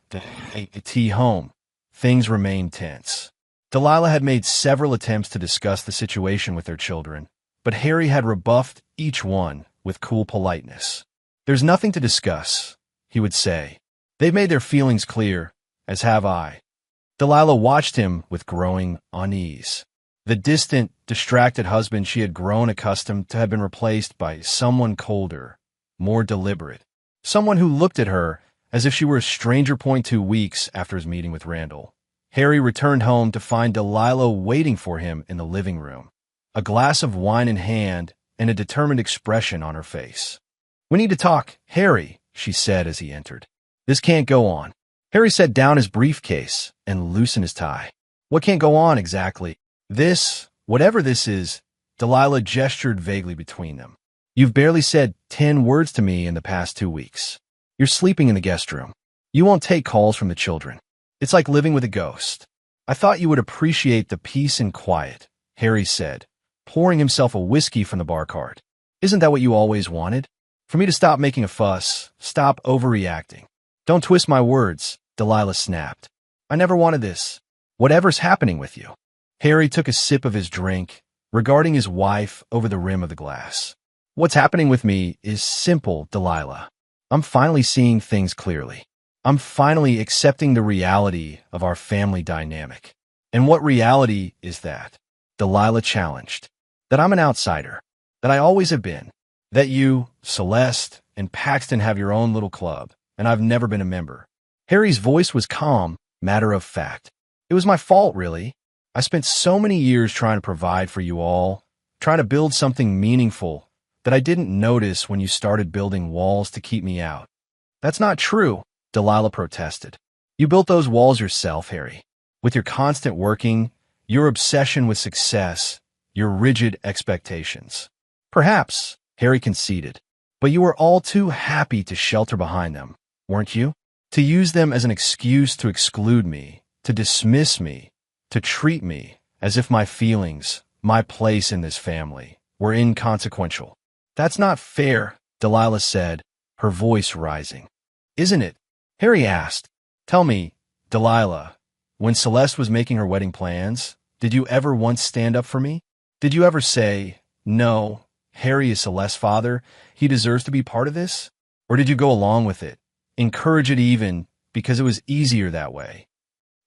At home, things remained tense. Delilah had made several attempts to discuss the situation with their children, but Harry had rebuffed each one with cool politeness. There's nothing to discuss, he would say. They've made their feelings clear, as have I. Delilah watched him with growing unease. The distant, distracted husband she had grown accustomed to had been replaced by someone colder, more deliberate, someone who looked at her as if she were a stranger. 2 weeks after his meeting with Randall, Harry returned home to find Delilah waiting for him in the living room, a glass of wine in hand and a determined expression on her face. We need to talk, Harry, she said as he entered. This can't go on. Harry set down his briefcase and loosened his tie. What can't go on exactly? This, whatever this is, Delilah gestured vaguely between them. You've barely said 10 words to me in the past 2 weeks. You're sleeping in the guest room. You won't take calls from the children. It's like living with a ghost. I thought you would appreciate the peace and quiet, Harry said, pouring himself a whiskey from the bar cart. Isn't that what you always wanted? For me to stop making a fuss, stop overreacting. Don't twist my words, Delilah snapped. I never wanted this. Whatever's happening with you. Harry took a sip of his drink, regarding his wife over the rim of the glass. What's happening with me is simple, Delilah. I'm finally seeing things clearly. I'm finally accepting the reality of our family dynamic. And what reality is that? Delilah challenged. That I'm an outsider. That I always have been. That you, Celeste, and Paxton have your own little club, and I've never been a member. Harry's voice was calm, matter of fact. It was my fault, really. I spent so many years trying to provide for you all, trying to build something meaningful, that I didn't notice when you started building walls to keep me out. That's not true, Delilah protested. You built those walls yourself, Harry. With your constant working, your obsession with success, your rigid expectations. Perhaps, Harry conceded, but you were all too happy to shelter behind them, weren't you? To use them as an excuse to exclude me, to dismiss me, to treat me as if my feelings, my place in this family, were inconsequential. That's not fair, Delilah said, her voice rising. Isn't it? Harry asked. Tell me, Delilah, when Celeste was making her wedding plans, did you ever once stand up for me? Did you ever say, no, Harry is Celeste's father, he deserves to be part of this? Or did you go along with it, encourage it even, because it was easier that way?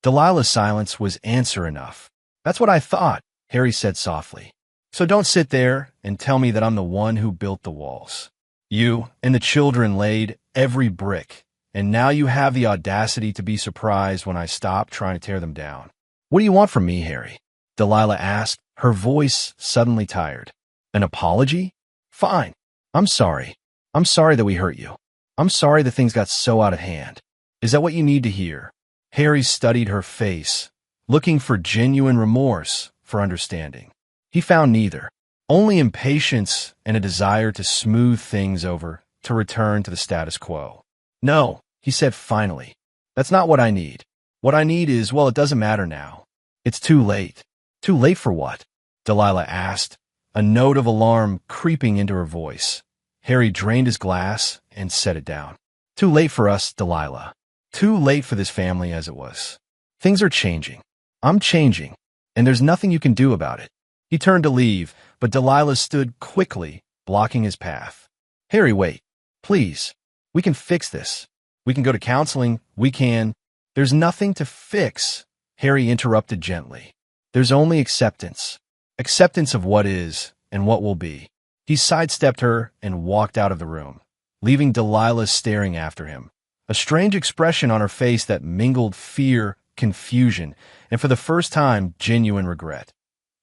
Delilah's silence was answer enough. That's what I thought, Harry said softly. So don't sit there and tell me that I'm the one who built the walls. You and the children laid every brick, and now you have the audacity to be surprised when I stop trying to tear them down. What do you want from me, Harry? Delilah asked, her voice suddenly tired. An apology? Fine. I'm sorry. I'm sorry that we hurt you. I'm sorry that things got so out of hand. Is that what you need to hear? Harry studied her face, looking for genuine remorse, for understanding. He found neither, only impatience and a desire to smooth things over, to return to the status quo. No, he said finally. That's not what I need. What I need is, well, it doesn't matter now. It's too late. Too late for what? Delilah asked, a note of alarm creeping into her voice. Harry drained his glass and set it down. Too late for us, Delilah. Too late for this family as it was. Things are changing. I'm changing, and there's nothing you can do about it. He turned to leave, but Delilah stood quickly, blocking his path. Harry, wait. Please. We can fix this. We can go to counseling. We can. There's nothing to fix, Harry interrupted gently. There's only acceptance. Acceptance of what is and what will be. He sidestepped her and walked out of the room, leaving Delilah staring after him, a strange expression on her face that mingled fear, confusion, and for the first time, genuine regret.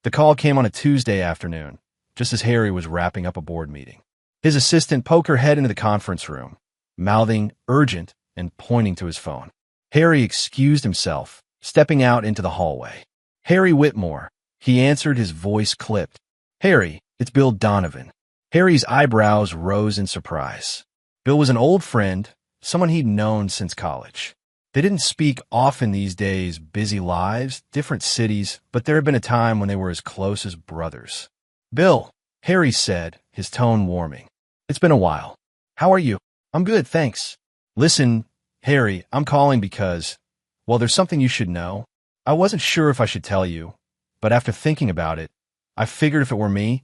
The call came on a Tuesday afternoon, just as Harry was wrapping up a board meeting. His assistant poked her head into the conference room, mouthing urgent and pointing to his phone. Harry excused himself, stepping out into the hallway. Harry Whitmore, he answered, his voice clipped. Harry, it's Bill Donovan. Harry's eyebrows rose in surprise. Bill was an old friend, someone he'd known since college. They didn't speak often these days, busy lives, different cities, but there had been a time when they were as close as brothers. Bill, Harry said, his tone warming. It's been a while. How are you? I'm good, thanks. Listen, Harry, I'm calling because, well, there's something you should know. I wasn't sure if I should tell you, but after thinking about it, I figured if it were me,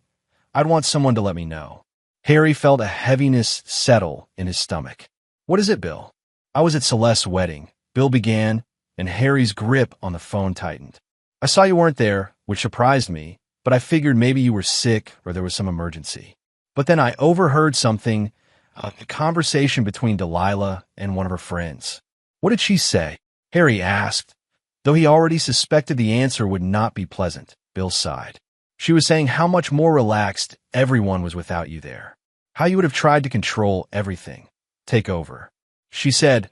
I'd want someone to let me know. Harry felt a heaviness settle in his stomach. What is it, Bill? I was at Celeste's wedding, Bill began, and Harry's grip on the phone tightened. I saw you weren't there, which surprised me, but I figured maybe you were sick or there was some emergency. But then I overheard something, a conversation between Delilah and one of her friends. What did she say? Harry asked. Though he already suspected the answer would not be pleasant, Bill sighed. She was saying how much more relaxed everyone was without you there. How you would have tried to control everything, take over. She said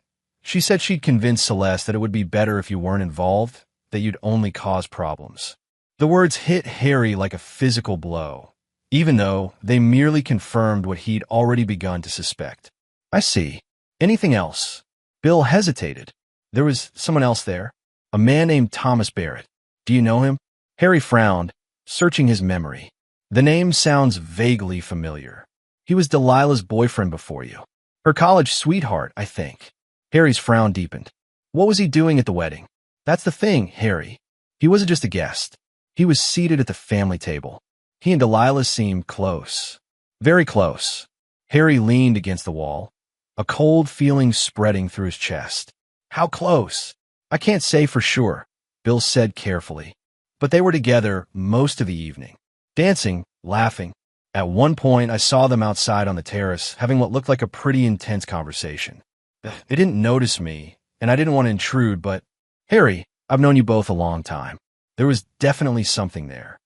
she'd convinced Celeste that it would be better if you weren't involved, that you'd only cause problems. The words hit Harry like a physical blow, even though they merely confirmed what he'd already begun to suspect. I see. Anything else? Bill hesitated. There was someone else there. A man named Thomas Barrett. Do you know him? Harry frowned, searching his memory. The name sounds vaguely familiar. He was Delilah's boyfriend before you. Her college sweetheart, I think. Harry's frown deepened. What was he doing at the wedding? That's the thing, Harry. He wasn't just a guest. He was seated at the family table. He and Delilah seemed close. Very close. Harry leaned against the wall, a cold feeling spreading through his chest. How close? I can't say for sure, Bill said carefully. But they were together most of the evening, dancing, laughing. At one point, I saw them outside on the terrace, having what looked like a pretty intense conversation. They didn't notice me, and I didn't want to intrude, but, Harry, I've known you both a long time. There was definitely something there.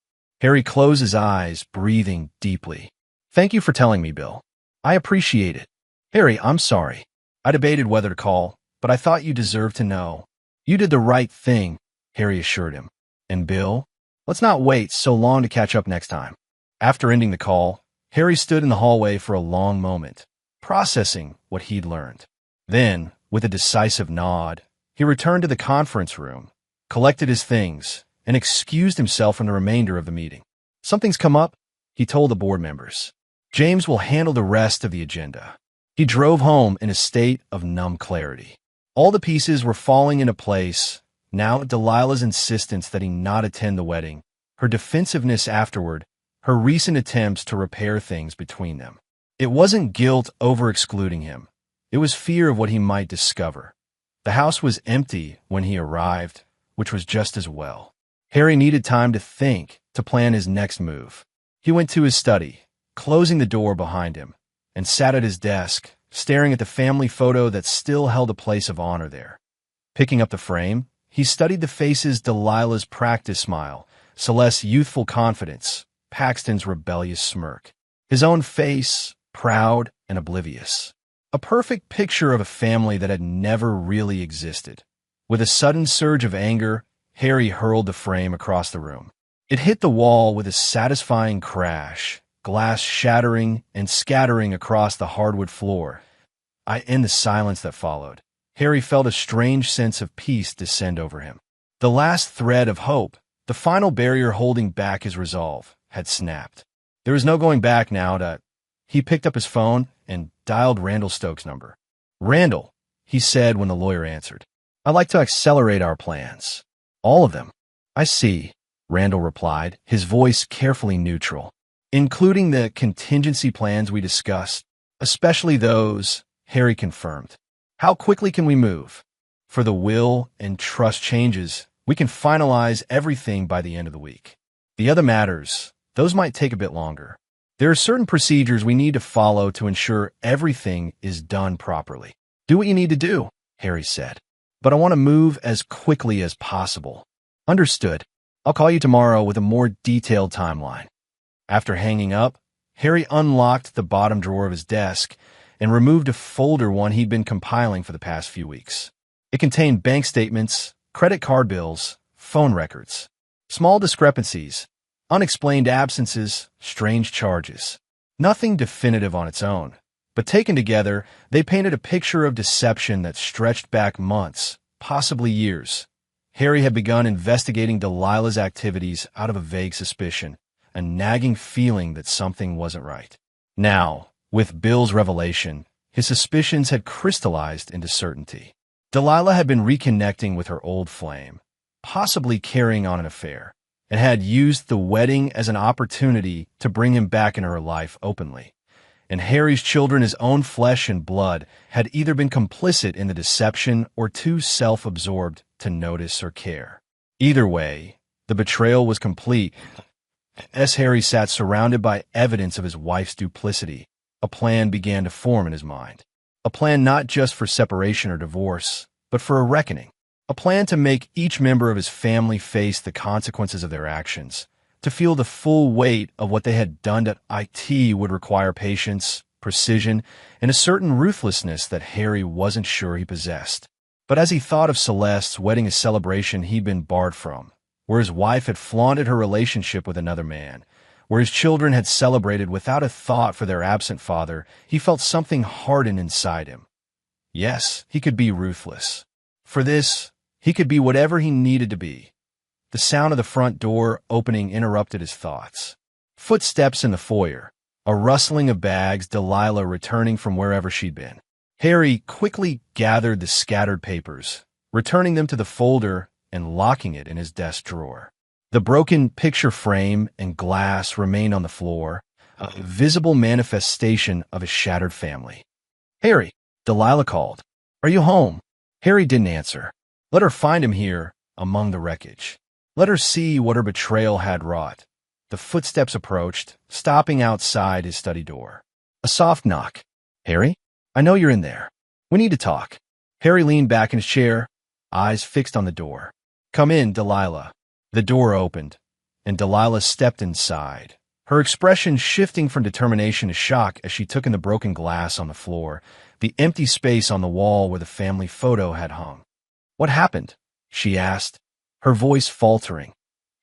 Harry closed his eyes, breathing deeply. Thank you for telling me, Bill. I appreciate it. Harry, I'm sorry. I debated whether to call, but I thought you deserved to know. You did the right thing, Harry assured him. And Bill? Let's not wait so long to catch up next time. After ending the call, Harry stood in the hallway for a long moment, processing what he'd learned. Then, with a decisive nod, he returned to the conference room, collected his things, and excused himself from the remainder of the meeting. Something's come up, he told the board members. James will handle the rest of the agenda. He drove home in a state of numb clarity. All the pieces were falling into place. Now Delilah's insistence that he not attend the wedding, her defensiveness afterward, her recent attempts to repair things between them. It wasn't guilt over excluding him. It was fear of what he might discover. The house was empty when he arrived, which was just as well. Harry needed time to think, to plan his next move. He went to his study, closing the door behind him, and sat at his desk, staring at the family photo that still held a place of honor there. Picking up the frame, he studied the faces: Delilah's practice smile, Celeste's youthful confidence, Paxton's rebellious smirk. His own face, proud and oblivious. A perfect picture of a family that had never really existed. With a sudden surge of anger, Harry hurled the frame across the room. It hit the wall with a satisfying crash, glass shattering and scattering across the hardwood floor. In the silence that followed, Harry felt a strange sense of peace descend over him. The last thread of hope, the final barrier holding back his resolve, had snapped. There was no going back now. He picked up his phone and dialed Randall Stokes' number. Randall, he said when the lawyer answered. I'd like to accelerate our plans. All of them. I see. Randall replied, his voice carefully neutral. Including the contingency plans we discussed, especially those, Harry confirmed. How quickly can we move? For the will and trust changes, we can finalize everything by the end of the week. The other matters, those might take a bit longer. There are certain procedures we need to follow to ensure everything is done properly. Do what you need to do, Harry said. But I want to move as quickly as possible. Understood. I'll call you tomorrow with a more detailed timeline. After hanging up, Harry unlocked the bottom drawer of his desk and removed a folder one he'd been compiling for the past few weeks. It contained bank statements, credit card bills, phone records, small discrepancies, unexplained absences, strange charges. Nothing definitive on its own, but taken together, they painted a picture of deception that stretched back months, possibly years. Harry had begun investigating Delilah's activities out of a vague suspicion, a nagging feeling that something wasn't right. Now, with Bill's revelation, his suspicions had crystallized into certainty. Delilah had been reconnecting with her old flame, possibly carrying on an affair, and had used the wedding as an opportunity to bring him back into her life openly. And Harry's children, his own flesh and blood, had either been complicit in the deception or too self-absorbed to notice or care. Either way, the betrayal was complete. As Harry sat surrounded by evidence of his wife's duplicity, a plan began to form in his mind. A plan not just for separation or divorce, but for a reckoning. A plan to make each member of his family face the consequences of their actions. To feel the full weight of what they had done to IT would require patience, precision, and a certain ruthlessness that Harry wasn't sure he possessed. But as he thought of Celeste's wedding, a celebration he'd been barred from, where his wife had flaunted her relationship with another man, where his children had celebrated without a thought for their absent father, he felt something harden inside him. Yes, he could be ruthless. For this, he could be whatever he needed to be. The sound of the front door opening interrupted his thoughts. Footsteps in the foyer, a rustling of bags, Delilah returning from wherever she'd been. Harry quickly gathered the scattered papers, returning them to the folder and locking it in his desk drawer. The broken picture frame and glass remained on the floor, a visible manifestation of his shattered family. "Harry," Delilah called. "Are you home?" Harry didn't answer. Let her find him here among the wreckage. Let her see what her betrayal had wrought. The footsteps approached, stopping outside his study door. A soft knock. "Harry, I know you're in there. We need to talk." Harry leaned back in his chair, eyes fixed on the door. "Come in, Delilah." The door opened, and Delilah stepped inside, her expression shifting from determination to shock as she took in the broken glass on the floor, the empty space on the wall where the family photo had hung. "What happened?" she asked, her voice faltering.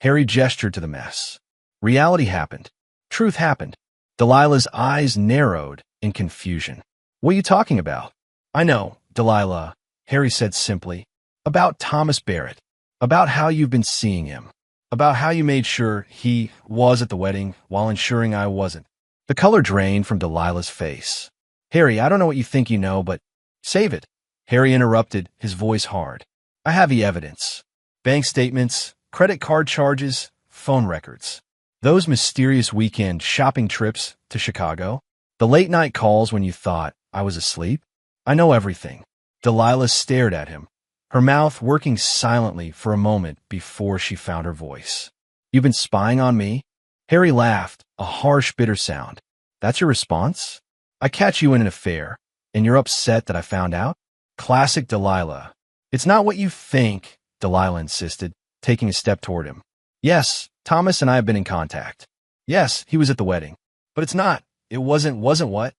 Harry gestured to the mess. "Reality happened. Truth happened." Delilah's eyes narrowed in confusion. "What are you talking about?" "I know, Delilah," Harry said simply. "About Thomas Barrett. About how you've been seeing him. About how you made sure he was at the wedding while ensuring I wasn't." The color drained from Delilah's face. "Harry, I don't know what you think you know, but save it." Harry interrupted, his voice hard. "I have the evidence. Bank statements, credit card charges, phone records. Those mysterious weekend shopping trips to Chicago. The late-night calls when you thought I was asleep. I know everything." Delilah stared at him, her mouth working silently for a moment before she found her voice. "You've been spying on me?" Harry laughed, a harsh, bitter sound. "That's your response? I catch you in an affair, and you're upset that I found out?" Classic Delilah. "It's not what you think," Delilah insisted, taking a step toward him. "Yes, Thomas and I have been in contact. Yes, he was at the wedding. But it's not. It wasn't what?"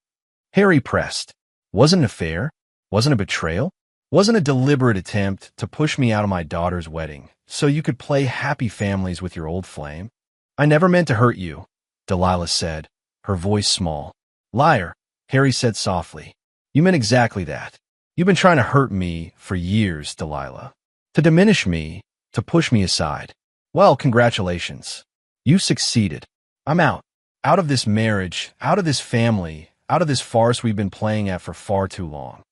Harry pressed. "Wasn't an affair? Wasn't a betrayal? Wasn't a deliberate attempt to push me out of my daughter's wedding so you could play happy families with your old flame? I never meant to hurt you," Delilah said, her voice small. "Liar," Harry said softly. "You meant exactly that. You've been trying to hurt me for years, Delilah. To diminish me, to push me aside. Well, congratulations. You succeeded. I'm out. Out of this marriage, out of this family, out of this farce we've been playing at for far too long."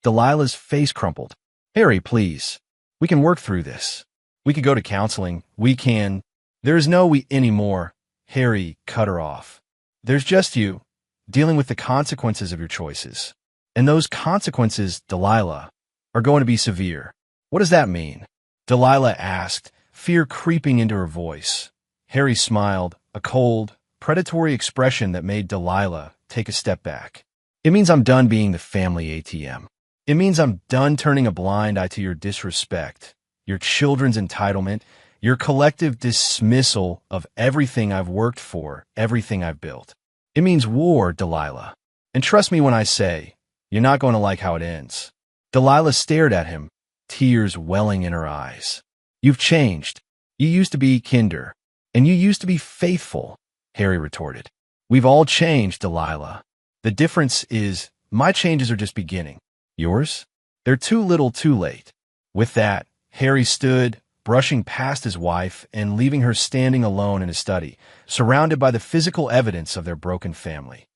Delilah's face crumpled. "Harry, please. We can work through this. We could go to counseling. We can..." There is no we anymore, Harry cut her off. There's just you, dealing with the consequences of your choices. And those consequences, Delilah, are going to be severe. What does that mean? Delilah asked, fear creeping into her voice. Harry smiled, a cold, predatory expression that made Delilah take a step back. It means I'm done being the family ATM. It means I'm done turning a blind eye to your disrespect, your children's entitlement, your collective dismissal of everything I've worked for, everything I've built. It means war, Delilah. And trust me when I say, you're not going to like how it ends. Delilah stared at him, tears welling in her eyes. You've changed. You used to be kinder, and you used to be faithful, Harry retorted. We've all changed, Delilah. The difference is, my changes are just beginning. Yours? They're too little too late. With that, Harry stood, brushing past his wife and leaving her standing alone in his study, surrounded by the physical evidence of their broken family.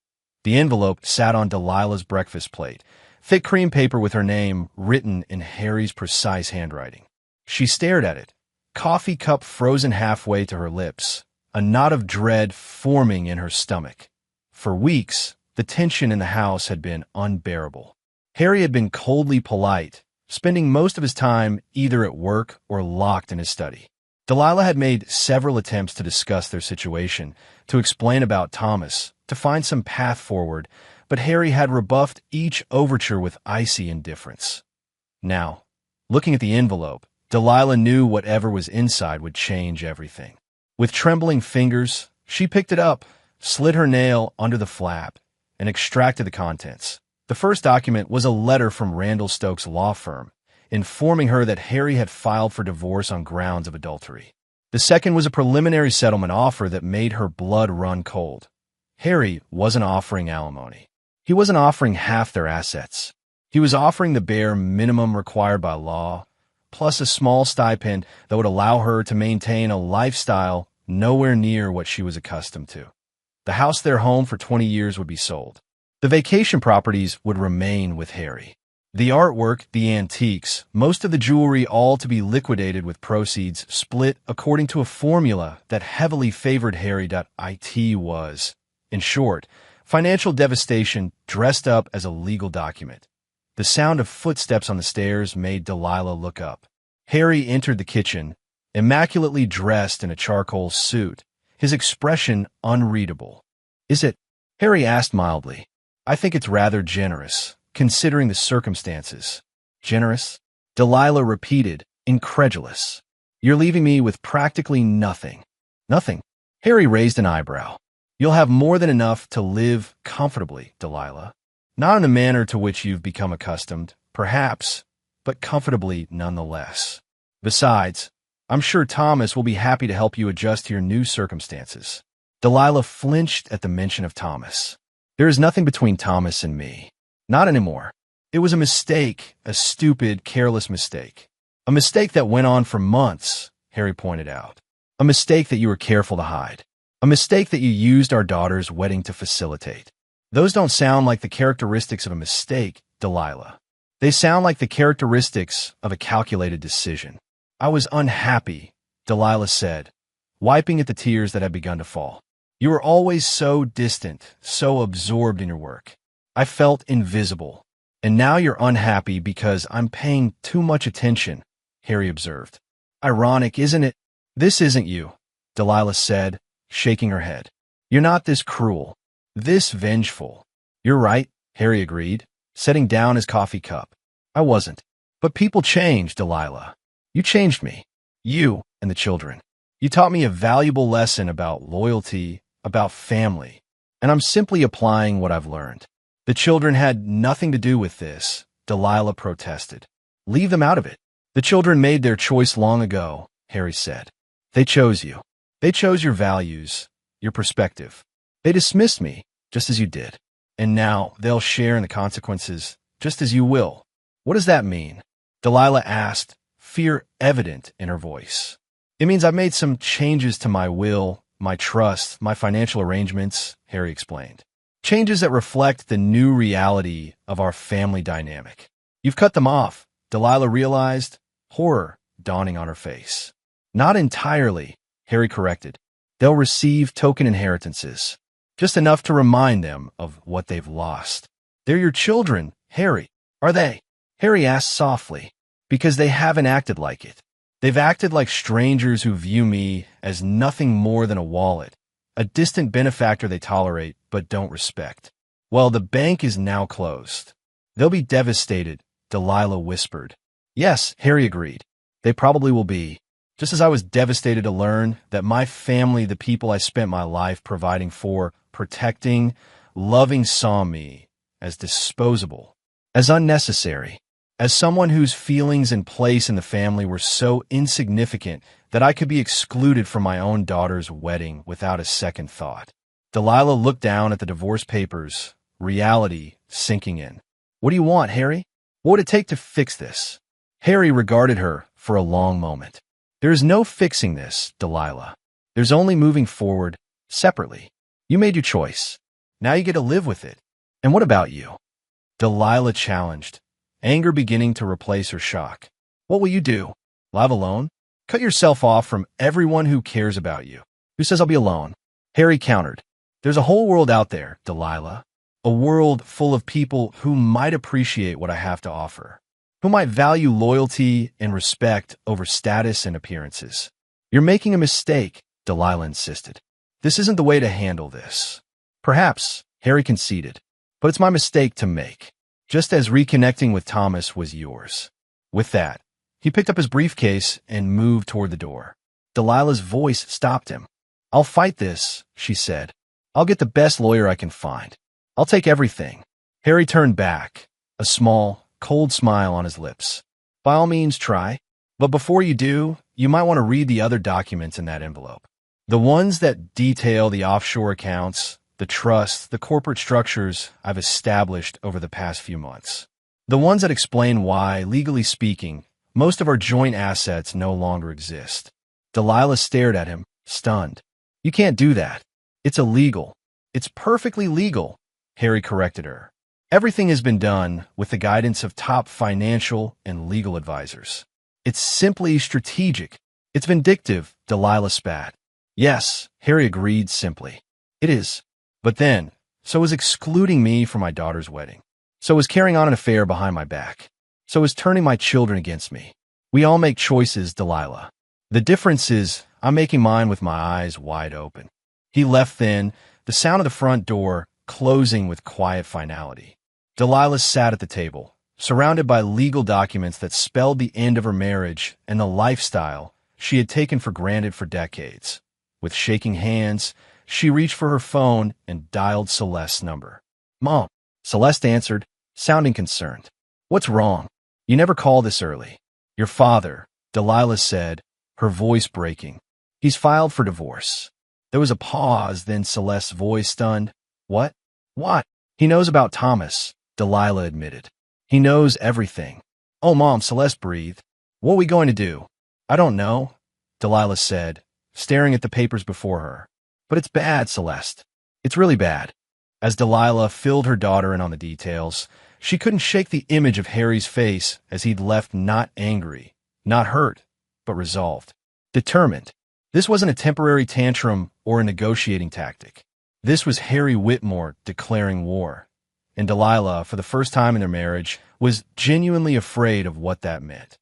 The envelope sat on Delilah's breakfast plate, thick cream paper with her name written in Harry's precise handwriting. She stared at it, coffee cup frozen halfway to her lips, a knot of dread forming in her stomach. For weeks, the tension in the house had been unbearable. Harry had been coldly polite, spending most of his time either at work or locked in his study. Delilah had made several attempts to discuss their situation, to explain about Thomas, to find some path forward, but Harry had rebuffed each overture with icy indifference. Now, looking at the envelope, Delilah knew whatever was inside would change everything. With trembling fingers, she picked it up, slid her nail under the flap, and extracted the contents. The first document was a letter from Randall Stokes' law firm, informing her that Harry had filed for divorce on grounds of adultery. The second was a preliminary settlement offer that made her blood run cold. Harry wasn't offering alimony. He wasn't offering half their assets. He was offering the bare minimum required by law, plus a small stipend that would allow her to maintain a lifestyle nowhere near what she was accustomed to. The house their home for 20 years would be sold. The vacation properties would remain with Harry. The artwork, the antiques, most of the jewelry, all to be liquidated with proceeds split according to a formula that heavily favored Harry. It was, in short, financial devastation dressed up as a legal document. The sound of footsteps on the stairs made Delilah look up. Harry entered the kitchen, immaculately dressed in a charcoal suit, his expression unreadable. Is it? Harry asked mildly. I think it's rather generous, considering the circumstances. Generous? Delilah repeated, incredulous. You're leaving me with practically nothing. Nothing. Harry raised an eyebrow. You'll have more than enough to live comfortably, Delilah. Not in the manner to which you've become accustomed, perhaps, but comfortably nonetheless. Besides, I'm sure Thomas will be happy to help you adjust to your new circumstances. Delilah flinched at the mention of Thomas. There is nothing between Thomas and me. Not anymore. It was a mistake, a stupid, careless mistake. A mistake that went on for months, Harry pointed out. A mistake that you were careful to hide. A mistake that you used our daughter's wedding to facilitate. Those don't sound like the characteristics of a mistake, Delilah. They sound like the characteristics of a calculated decision. I was unhappy, Delilah said, wiping at the tears that had begun to fall. You were always so distant, so absorbed in your work. I felt invisible. And now you're unhappy because I'm paying too much attention, Harry observed. Ironic, isn't it? This isn't you, Delilah said, shaking her head. You're not this cruel, this vengeful. You're right, Harry agreed, setting down his coffee cup. I wasn't. But people change, Delilah. You changed me. You and the children. You taught me a valuable lesson about loyalty, about family, and I'm simply applying what I've learned. The children had nothing to do with this, Delilah protested. Leave them out of it. The children made their choice long ago, Harry said. They chose you. They chose your values, your perspective. They dismissed me, just as you did. And now they'll share in the consequences, just as you will. What does that mean? Delilah asked, fear evident in her voice. It means I've made some changes to my will, my trust, my financial arrangements, Harry explained. Changes that reflect the new reality of our family dynamic. You've cut them off, Delilah realized, horror dawning on her face. Not entirely, Harry corrected. They'll receive token inheritances, just enough to remind them of what they've lost. They're your children, Harry, are they? Harry asked softly, because they haven't acted like it. They've acted like strangers who view me as nothing more than a wallet, a distant benefactor they tolerate but don't respect. Well, the bank is now closed. They'll be devastated, Delilah whispered. Yes, Harry agreed. They probably will be. Just as I was devastated to learn that my family, the people I spent my life providing for, protecting, loving, saw me as disposable, as unnecessary, as someone whose feelings and place in the family were so insignificant that I could be excluded from my own daughter's wedding without a second thought. Delilah looked down at the divorce papers, reality sinking in. What do you want, Harry? What would it take to fix this? Harry regarded her for a long moment. There is no fixing this, Delilah. There's only moving forward, separately. You made your choice. Now you get to live with it. And what about you? Delilah challenged, anger beginning to replace her shock. What will you do? Live alone? Cut yourself off from everyone who cares about you. Who says I'll be alone? Harry countered. There's a whole world out there, Delilah. A world full of people who might appreciate what I have to offer, who might value loyalty and respect over status and appearances. You're making a mistake, Delilah insisted. This isn't the way to handle this. Perhaps, Harry conceded, but it's my mistake to make, just as reconnecting with Thomas was yours. With that, he picked up his briefcase and moved toward the door. Delilah's voice stopped him. I'll fight this, she said. I'll get the best lawyer I can find. I'll take everything. Harry turned back, a small, cold smile on his lips. By all means, try. But before you do, you might want to read the other documents in that envelope. The ones that detail the offshore accounts, the trusts, the corporate structures I've established over the past few months. The ones that explain why, legally speaking, most of our joint assets no longer exist. Delilah stared at him, stunned. You can't do that. It's illegal. It's perfectly legal, Harry corrected her. Everything has been done with the guidance of top financial and legal advisors. It's simply strategic. It's vindictive, Delilah spat. Yes, Harry agreed simply. It is. But then, so is excluding me from my daughter's wedding. So is carrying on an affair behind my back. So is turning my children against me. We all make choices, Delilah. The difference is I'm making mine with my eyes wide open. He left then, the sound of the front door closing with quiet finality. Delilah sat at the table, surrounded by legal documents that spelled the end of her marriage and the lifestyle she had taken for granted for decades. With shaking hands, she reached for her phone and dialed Celeste's number. Mom, Celeste answered, sounding concerned. What's wrong? You never call this early. Your father, Delilah said, her voice breaking. He's filed for divorce. There was a pause, then Celeste's voice stunned. What? What? He knows about Thomas, Delilah admitted. He knows everything. Oh, Mom, Celeste breathed. What are we going to do? I don't know, Delilah said, staring at the papers before her. But it's bad, Celeste. It's really bad. As Delilah filled her daughter in on the details, she couldn't shake the image of Harry's face as he'd left not angry, not hurt, but resolved, determined. This wasn't a temporary tantrum or a negotiating tactic. This was Harry Whitmore declaring war. And Delilah, for the first time in their marriage, was genuinely afraid of what that meant.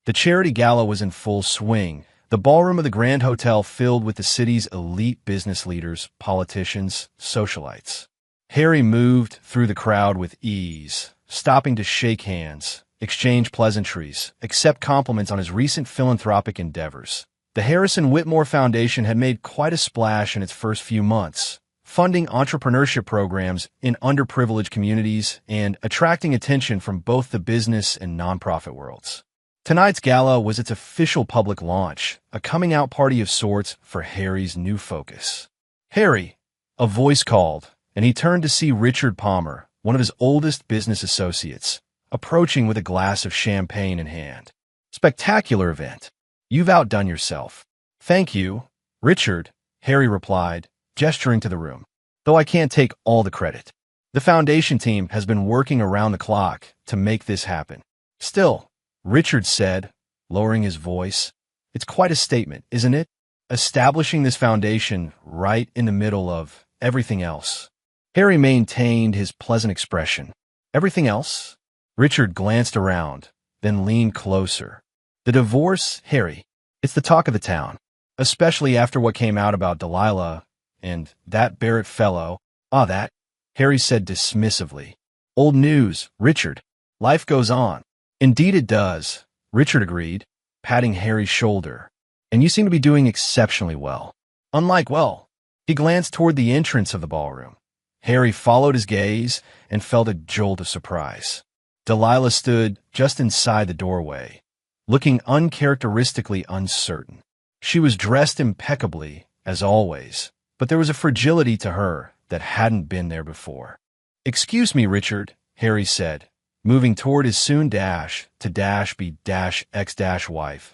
The charity gala was in full swing, the ballroom of the Grand Hotel filled with the city's elite business leaders, politicians, socialites. Harry moved through the crowd with ease, stopping to shake hands, exchange pleasantries, accept compliments on his recent philanthropic endeavors. The Harrison Whitmore Foundation had made quite a splash in its first few months, funding entrepreneurship programs in underprivileged communities and attracting attention from both the business and nonprofit worlds. Tonight's gala was its official public launch, a coming-out party of sorts for Harry's new focus. Harry, a voice called, and he turned to see Richard Palmer, one of his oldest business associates, approaching with a glass of champagne in hand. Spectacular event. You've outdone yourself. Thank you, Richard, Harry replied, gesturing to the room. Though I can't take all the credit. The foundation team has been working around the clock to make this happen. Still, Richard said, lowering his voice, it's quite a statement, isn't it? establishing this foundation right in the middle of everything else. Harry maintained his pleasant expression. Everything else? Richard glanced around, then leaned closer. The divorce, Harry, it's the talk of the town, especially after what came out about Delilah and that Barrett fellow. Ah, that, Harry said dismissively. Old news, Richard. Life goes on. Indeed it does, Richard agreed, patting Harry's shoulder. And you seem to be doing exceptionally well. Well, he glanced toward the entrance of the ballroom. Harry followed his gaze and felt a jolt of surprise. Delilah stood just inside the doorway, looking uncharacteristically uncertain. She was dressed impeccably, as always, but there was a fragility to her that hadn't been there before. Excuse me, Richard, Harry said, moving toward his soon-be-ex-wife.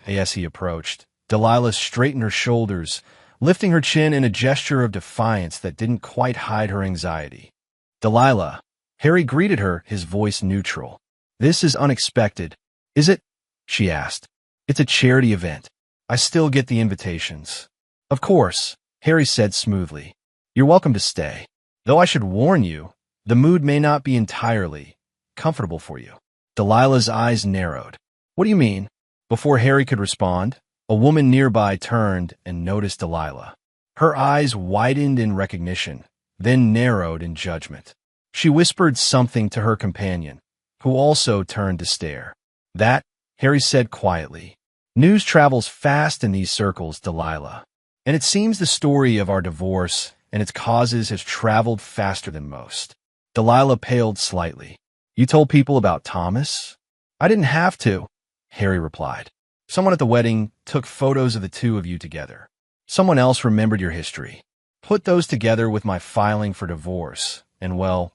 As he approached, Delilah straightened her shoulders, lifting her chin in a gesture of defiance that didn't quite hide her anxiety. Delilah, Harry greeted her, his voice neutral. This is unexpected. Is it? She asked. It's a charity event. I still get the invitations. Of course, Harry said smoothly. You're welcome to stay. Though I should warn you, the mood may not be entirely comfortable for you. Delilah's eyes narrowed. What do you mean? Before Harry could respond, a woman nearby turned and noticed Delilah. Her eyes widened in recognition, then narrowed in judgment. She whispered something to her companion, who also turned to stare. That, Harry said quietly. News travels fast in these circles, Delilah. And it seems the story of our divorce and its causes has traveled faster than most. Delilah paled slightly. You told people about Thomas? I didn't have to, Harry replied. Someone at the wedding took photos of the two of you together. Someone else remembered your history. Put those together with my filing for divorce, and well,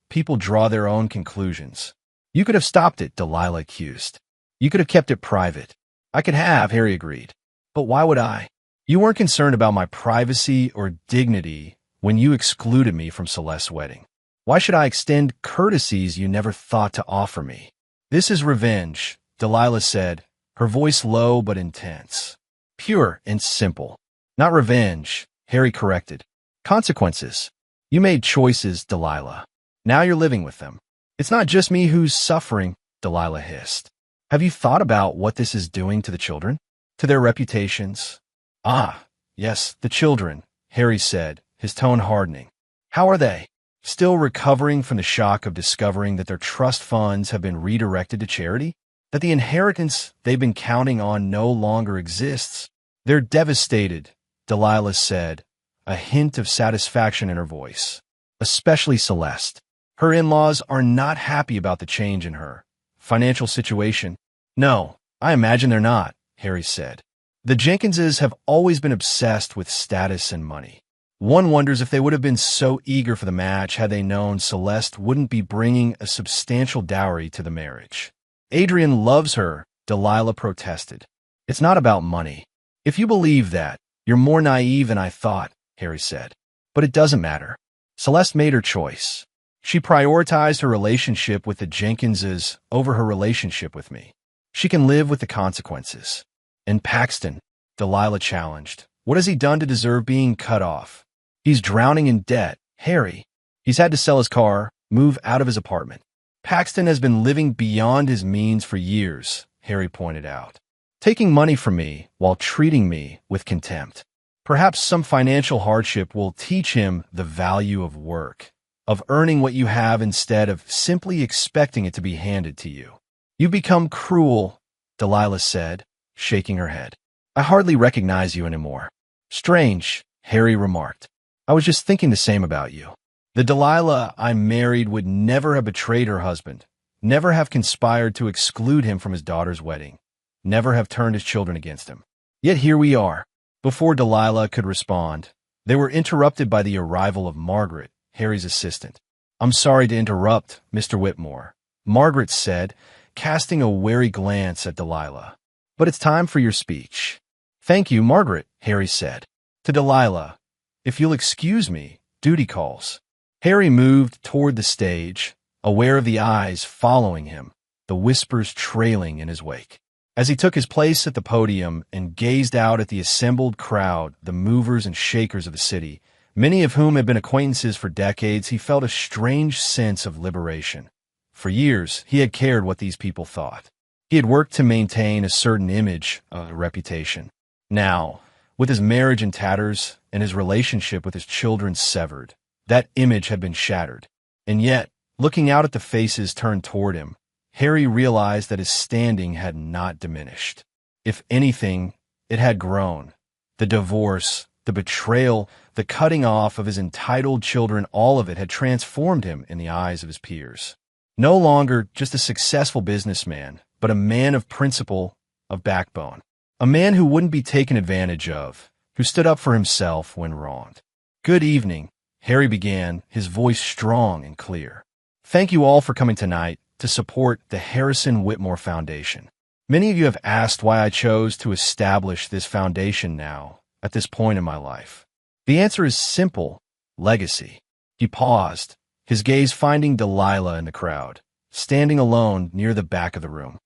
people draw their own conclusions. You could have stopped it, Delilah accused. You could have kept it private. I could have, Harry agreed. But why would I? You weren't concerned about my privacy or dignity when you excluded me from Celeste's wedding. Why should I extend courtesies you never thought to offer me? This is revenge, Delilah said, her voice low but intense. Pure and simple. Not revenge, Harry corrected. Consequences. You made choices, Delilah. Now you're living with them. It's not just me who's suffering, Delilah hissed. Have you thought about what this is doing to the children? To their reputations? Ah, yes, the children, Harry said, his tone hardening. How are they? Still recovering from the shock of discovering that their trust funds have been redirected to charity? That the inheritance they've been counting on no longer exists? They're devastated, Delilah said, a hint of satisfaction in her voice. Especially Celeste. Her in-laws are not happy about the change in her financial situation. No, I imagine they're not, Harry said. The Jenkinses have always been obsessed with status and money. One wonders if they would have been so eager for the match had they known Celeste wouldn't be bringing a substantial dowry to the marriage. Adrian loves her, Delilah protested. It's not about money. If you believe that, you're more naive than I thought, Harry said. But it doesn't matter. Celeste made her choice. She prioritized her relationship with the Jenkinses over her relationship with me. She can live with the consequences. And Paxton, Delilah challenged. What has he done to deserve being cut off? He's drowning in debt, Harry. He's had to sell his car, move out of his apartment. Paxton has been living beyond his means for years, Harry pointed out. Taking money from me while treating me with contempt. Perhaps some financial hardship will teach him the value of work, of earning what you have instead of simply expecting it to be handed to you. You've become cruel, Delilah said, shaking her head. I hardly recognize you anymore. Strange, Harry remarked. I was just thinking the same about you. The Delilah I married would never have betrayed her husband, never have conspired to exclude him from his daughter's wedding, never have turned his children against him. Yet here we are. Before Delilah could respond, they were interrupted by the arrival of Margaret, Harry's assistant. I'm sorry to interrupt, Mr. Whitmore, Margaret said, casting a wary glance at Delilah. But it's time for your speech. Thank you, Margaret, Harry said. To Delilah, if you'll excuse me, duty calls. Harry moved toward the stage, aware of the eyes following him, the whispers trailing in his wake. As he took his place at the podium and gazed out at the assembled crowd, the movers and shakers of the city, many of whom had been acquaintances for decades, he felt a strange sense of liberation. For years, he had cared what these people thought. He had worked to maintain a certain image, a reputation. Now, with his marriage in tatters and his relationship with his children severed, that image had been shattered. And yet, looking out at the faces turned toward him, Harry realized that his standing had not diminished. If anything, it had grown. The divorce, the betrayal, the cutting off of his entitled children, all of it had transformed him in the eyes of his peers. No longer just a successful businessman, but a man of principle, of backbone. A man who wouldn't be taken advantage of, who stood up for himself when wronged. "Good evening," Harry began, his voice strong and clear. "Thank you all for coming tonight to support the Harrison Whitmore Foundation. Many of you have asked why I chose to establish this foundation now, at this point in my life. The answer is simple: legacy." He paused, his gaze finding Delilah in the crowd, standing alone near the back of the room.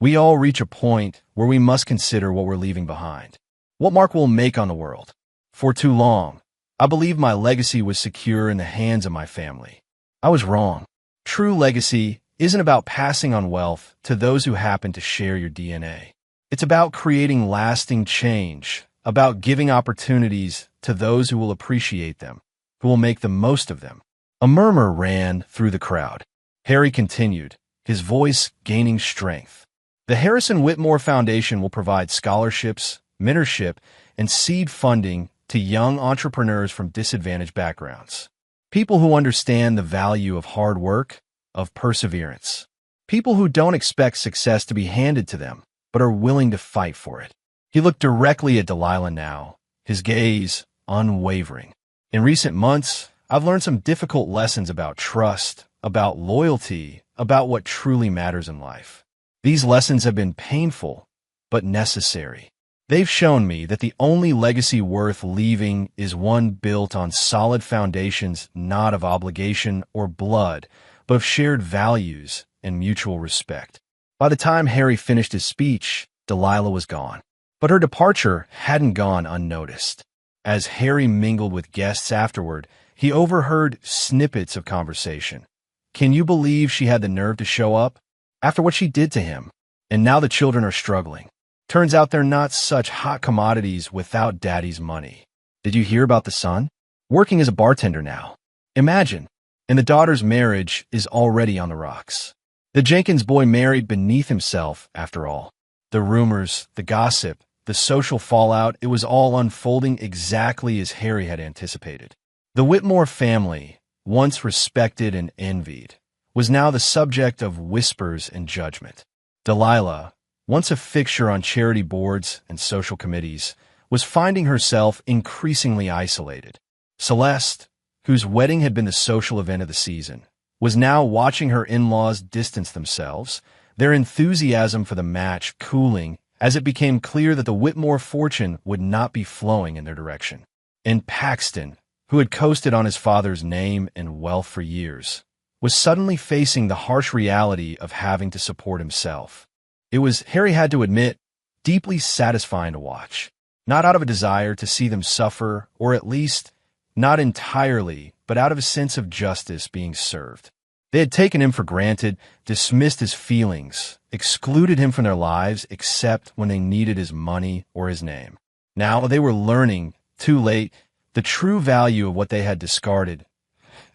"We all reach a point where we must consider what we're leaving behind, what mark we'll make on the world. For too long, I believed my legacy was secure in the hands of my family. I was wrong. True legacy isn't about passing on wealth to those who happen to share your DNA. It's about creating lasting change, about giving opportunities to those who will appreciate them, who will make the most of them." A murmur ran through the crowd. Harry continued, his voice gaining strength. "The Harrison Whitmore Foundation will provide scholarships, mentorship, and seed funding to young entrepreneurs from disadvantaged backgrounds. People who understand the value of hard work, of perseverance. People who don't expect success to be handed to them, but are willing to fight for it." He looked directly at Delilah now, his gaze unwavering. "In recent months, I've learned some difficult lessons about trust, about loyalty, about what truly matters in life. These lessons have been painful, but necessary. They've shown me that the only legacy worth leaving is one built on solid foundations, not of obligation or blood, but of shared values and mutual respect." By the time Harry finished his speech, Delilah was gone. But her departure hadn't gone unnoticed. As Harry mingled with guests afterward, he overheard snippets of conversation. "Can you believe she had the nerve to show up? After what she did to him. And now the children are struggling. Turns out they're not such hot commodities without daddy's money. Did you hear about the son? Working as a bartender now. Imagine. And the daughter's marriage is already on the rocks. The Jenkins boy married beneath himself, after all. The rumors, the gossip, the social fallout, it was all unfolding exactly as Harry had anticipated. The Whitmore family, once respected and envied, was now the subject of whispers and judgment. Delilah, once a fixture on charity boards and social committees, was finding herself increasingly isolated. Celeste, whose wedding had been the social event of the season, was now watching her in-laws distance themselves, their enthusiasm for the match cooling as it became clear that the Whitmore fortune would not be flowing in their direction. And Paxton, who had coasted on his father's name and wealth for years, was suddenly facing the harsh reality of having to support himself. It was, Harry had to admit, deeply satisfying to watch, not out of a desire to see them suffer, or at least not entirely, but out of a sense of justice being served. They had taken him for granted, dismissed his feelings, excluded him from their lives except when they needed his money or his name. Now they were learning, too late, the true value of what they had discarded.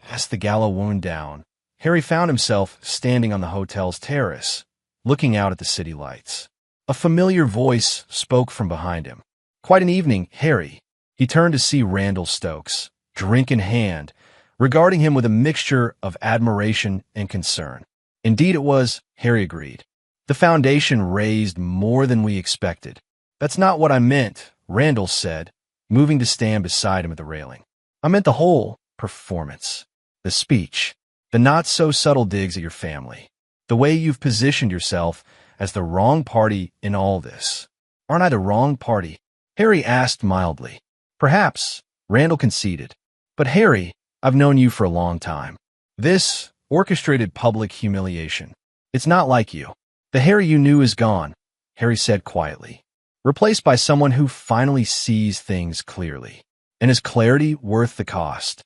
As the gala wound down, Harry found himself standing on the hotel's terrace, looking out at the city lights. A familiar voice spoke from behind him. "Quite an evening, Harry." He turned to see Randall Stokes, drink in hand, regarding him with a mixture of admiration and concern. "Indeed it was," Harry agreed. "The foundation raised more than we expected." "That's not what I meant," Randall said, moving to stand beside him at the railing. "I meant the whole performance. The speech, the not-so-subtle digs at your family, the way you've positioned yourself as the wrong party in all this." "Aren't I the wrong party?" Harry asked mildly. "Perhaps," Randall conceded. "But Harry, I've known you for a long time. This orchestrated public humiliation, it's not like you. The Harry you knew is gone. Harry said quietly, replaced by someone who finally sees things clearly. And is clarity worth the cost?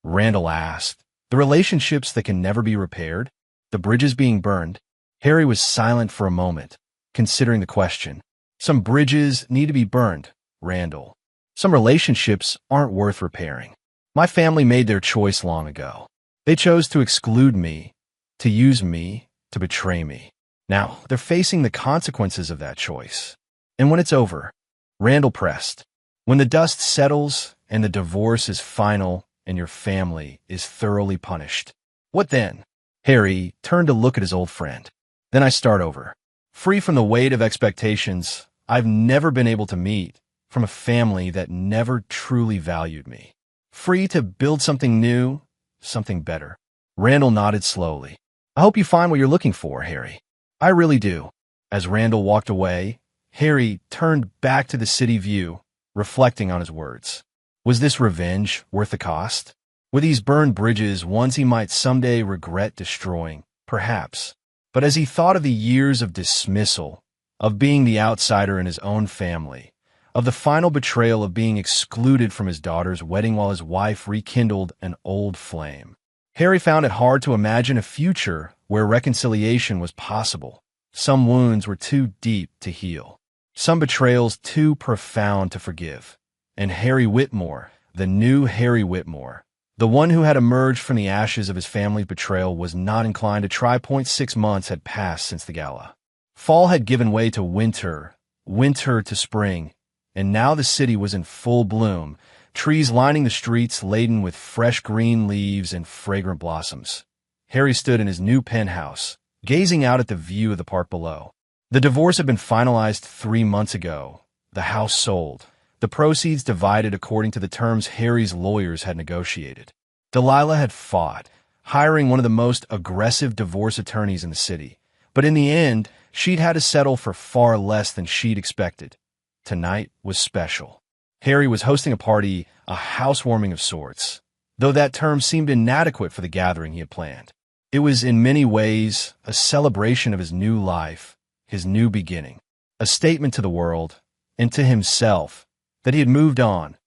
Randall asked. The relationships that can never be repaired? The bridges being burned? Harry was silent for a moment, considering the question. Some bridges need to be burned, Randall. Some relationships aren't worth repairing. My family made their choice long ago. They chose to exclude me, to use me, to betray me. Now, they're facing the consequences of that choice. And when it's over, Randall pressed, when the dust settles and the divorce is final and your family is thoroughly punished, what then? Harry turned to look at his old friend. Then I start over. Free from the weight of expectations I've never been able to meet, from a family that never truly valued me. Free to build something new, something better. Randall nodded slowly. I hope you find what you're looking for, Harry. I really do. As Randall walked away, Harry turned back to the city view, reflecting on his words. Was this revenge worth the cost? Were these burned bridges ones he might someday regret destroying? Perhaps. But as he thought of the years of dismissal, of being the outsider in his own family, of the final betrayal of being excluded from his daughter's wedding while his wife rekindled an old flame, Harry found it hard to imagine a future where reconciliation was possible. Some wounds were too deep to heal. Some betrayals too profound to forgive. And Harry Whitmore, the new Harry Whitmore, the one who had emerged from the ashes of his family's betrayal, was not inclined to try. 6 months had passed since the gala. Fall had given way to winter, winter to spring, and now the city was in full bloom, trees lining the streets laden with fresh green leaves and fragrant blossoms. Harry stood in his new penthouse, gazing out at the view of the park below. The divorce had been finalized 3 months ago. The house sold. The proceeds divided according to the terms Harry's lawyers had negotiated. Delilah had fought, hiring one of the most aggressive divorce attorneys in the city. But in the end, she'd had to settle for far less than she'd expected. Tonight was special. Harry was hosting a party, a housewarming of sorts, though that term seemed inadequate for the gathering he had planned. It was in many ways a celebration of his new life, his new beginning, a statement to the world and to himself that he had moved on.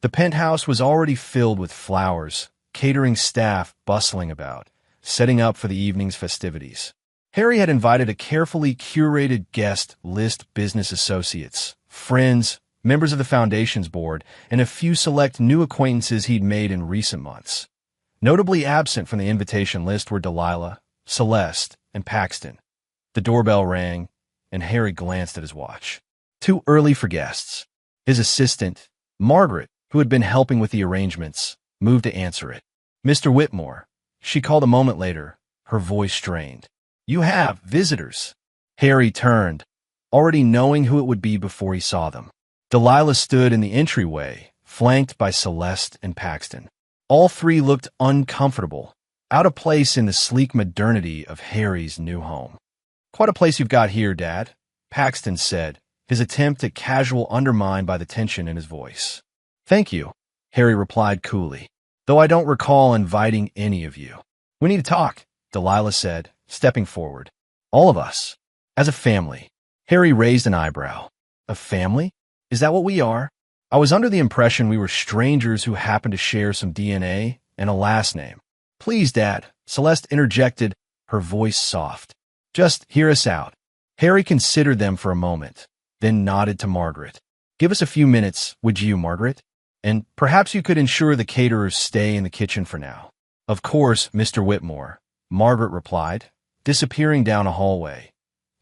The penthouse was already filled with flowers, catering staff bustling about, setting up for the evening's festivities. Harry had invited a carefully curated guest list, business associates, friends, members of the foundation's board, and a few select new acquaintances he'd made in recent months. Notably absent from the invitation list were Delilah, Celeste, and Paxton. The doorbell rang, and Harry glanced at his watch. Too early for guests. His assistant, Margaret, who had been helping with the arrangements, moved to answer it. Mr. Whitmore, she called a moment later, her voice strained. You have visitors. Harry turned, already knowing who it would be before he saw them. Delilah stood in the entryway, flanked by Celeste and Paxton. All three looked uncomfortable, out of place in the sleek modernity of Harry's new home. Quite a place you've got here, Dad, Paxton said, his attempt at casual undermined by the tension in his voice. Thank you, Harry replied coolly, though I don't recall inviting any of you. We need to talk, Delilah said, stepping forward. All of us. As a family. Harry raised an eyebrow. A family? Is that what we are? I was under the impression we were strangers who happened to share some DNA and a last name. Please, Dad, Celeste interjected, her voice soft. Just hear us out. Harry considered them for a moment, then nodded to Margaret. Give us a few minutes, would you, Margaret? And perhaps you could ensure the caterers stay in the kitchen for now. Of course, Mr. Whitmore, Margaret replied, disappearing down a hallway.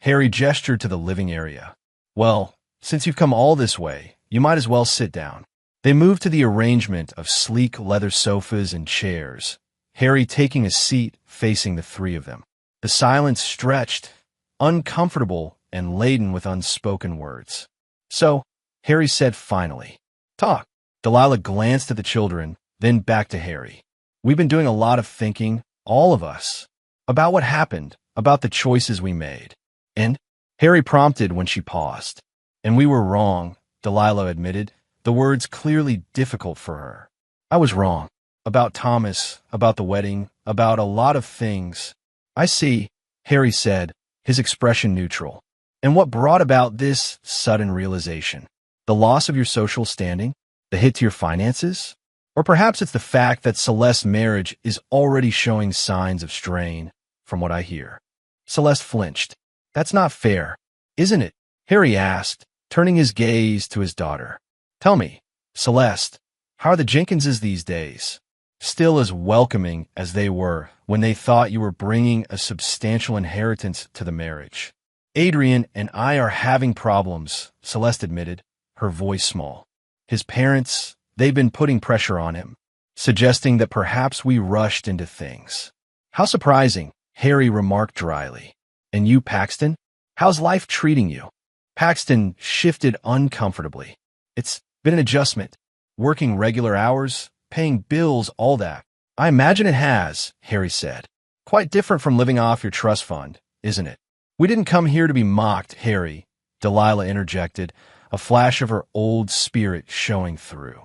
Harry gestured to the living area. Well, since you've come all this way, you might as well sit down. They moved to the arrangement of sleek leather sofas and chairs, Harry taking a seat facing the three of them. The silence stretched, uncomfortable and laden with unspoken words. So, Harry said finally, talk. Delilah glanced at the children, then back to Harry. We've been doing a lot of thinking, all of us, about what happened, about the choices we made. And Harry prompted when she paused. And we were wrong, Delilah admitted, the words clearly difficult for her. I was wrong. About Thomas, about the wedding, about a lot of things. I see, Harry said, his expression neutral. And what brought about this sudden realization? The loss of your social standing? The hit to your finances? Or perhaps it's the fact that Celeste's marriage is already showing signs of strain, from what I hear. Celeste flinched. That's not fair, isn't it? Harry asked, turning his gaze to his daughter. Tell me, Celeste, how are the Jenkinses these days? Still as welcoming as they were when they thought you were bringing a substantial inheritance to the marriage. Adrian and I are having problems, Celeste admitted, her voice small. His parents, they've been putting pressure on him, suggesting that perhaps we rushed into things. How surprising, Harry remarked dryly. And you, Paxton? How's life treating you? Paxton shifted uncomfortably. It's been an adjustment. Working regular hours, paying bills, all that. I imagine it has, Harry said. Quite different from living off your trust fund, isn't it? We didn't come here to be mocked, Harry, Delilah interjected, a flash of her old spirit showing through.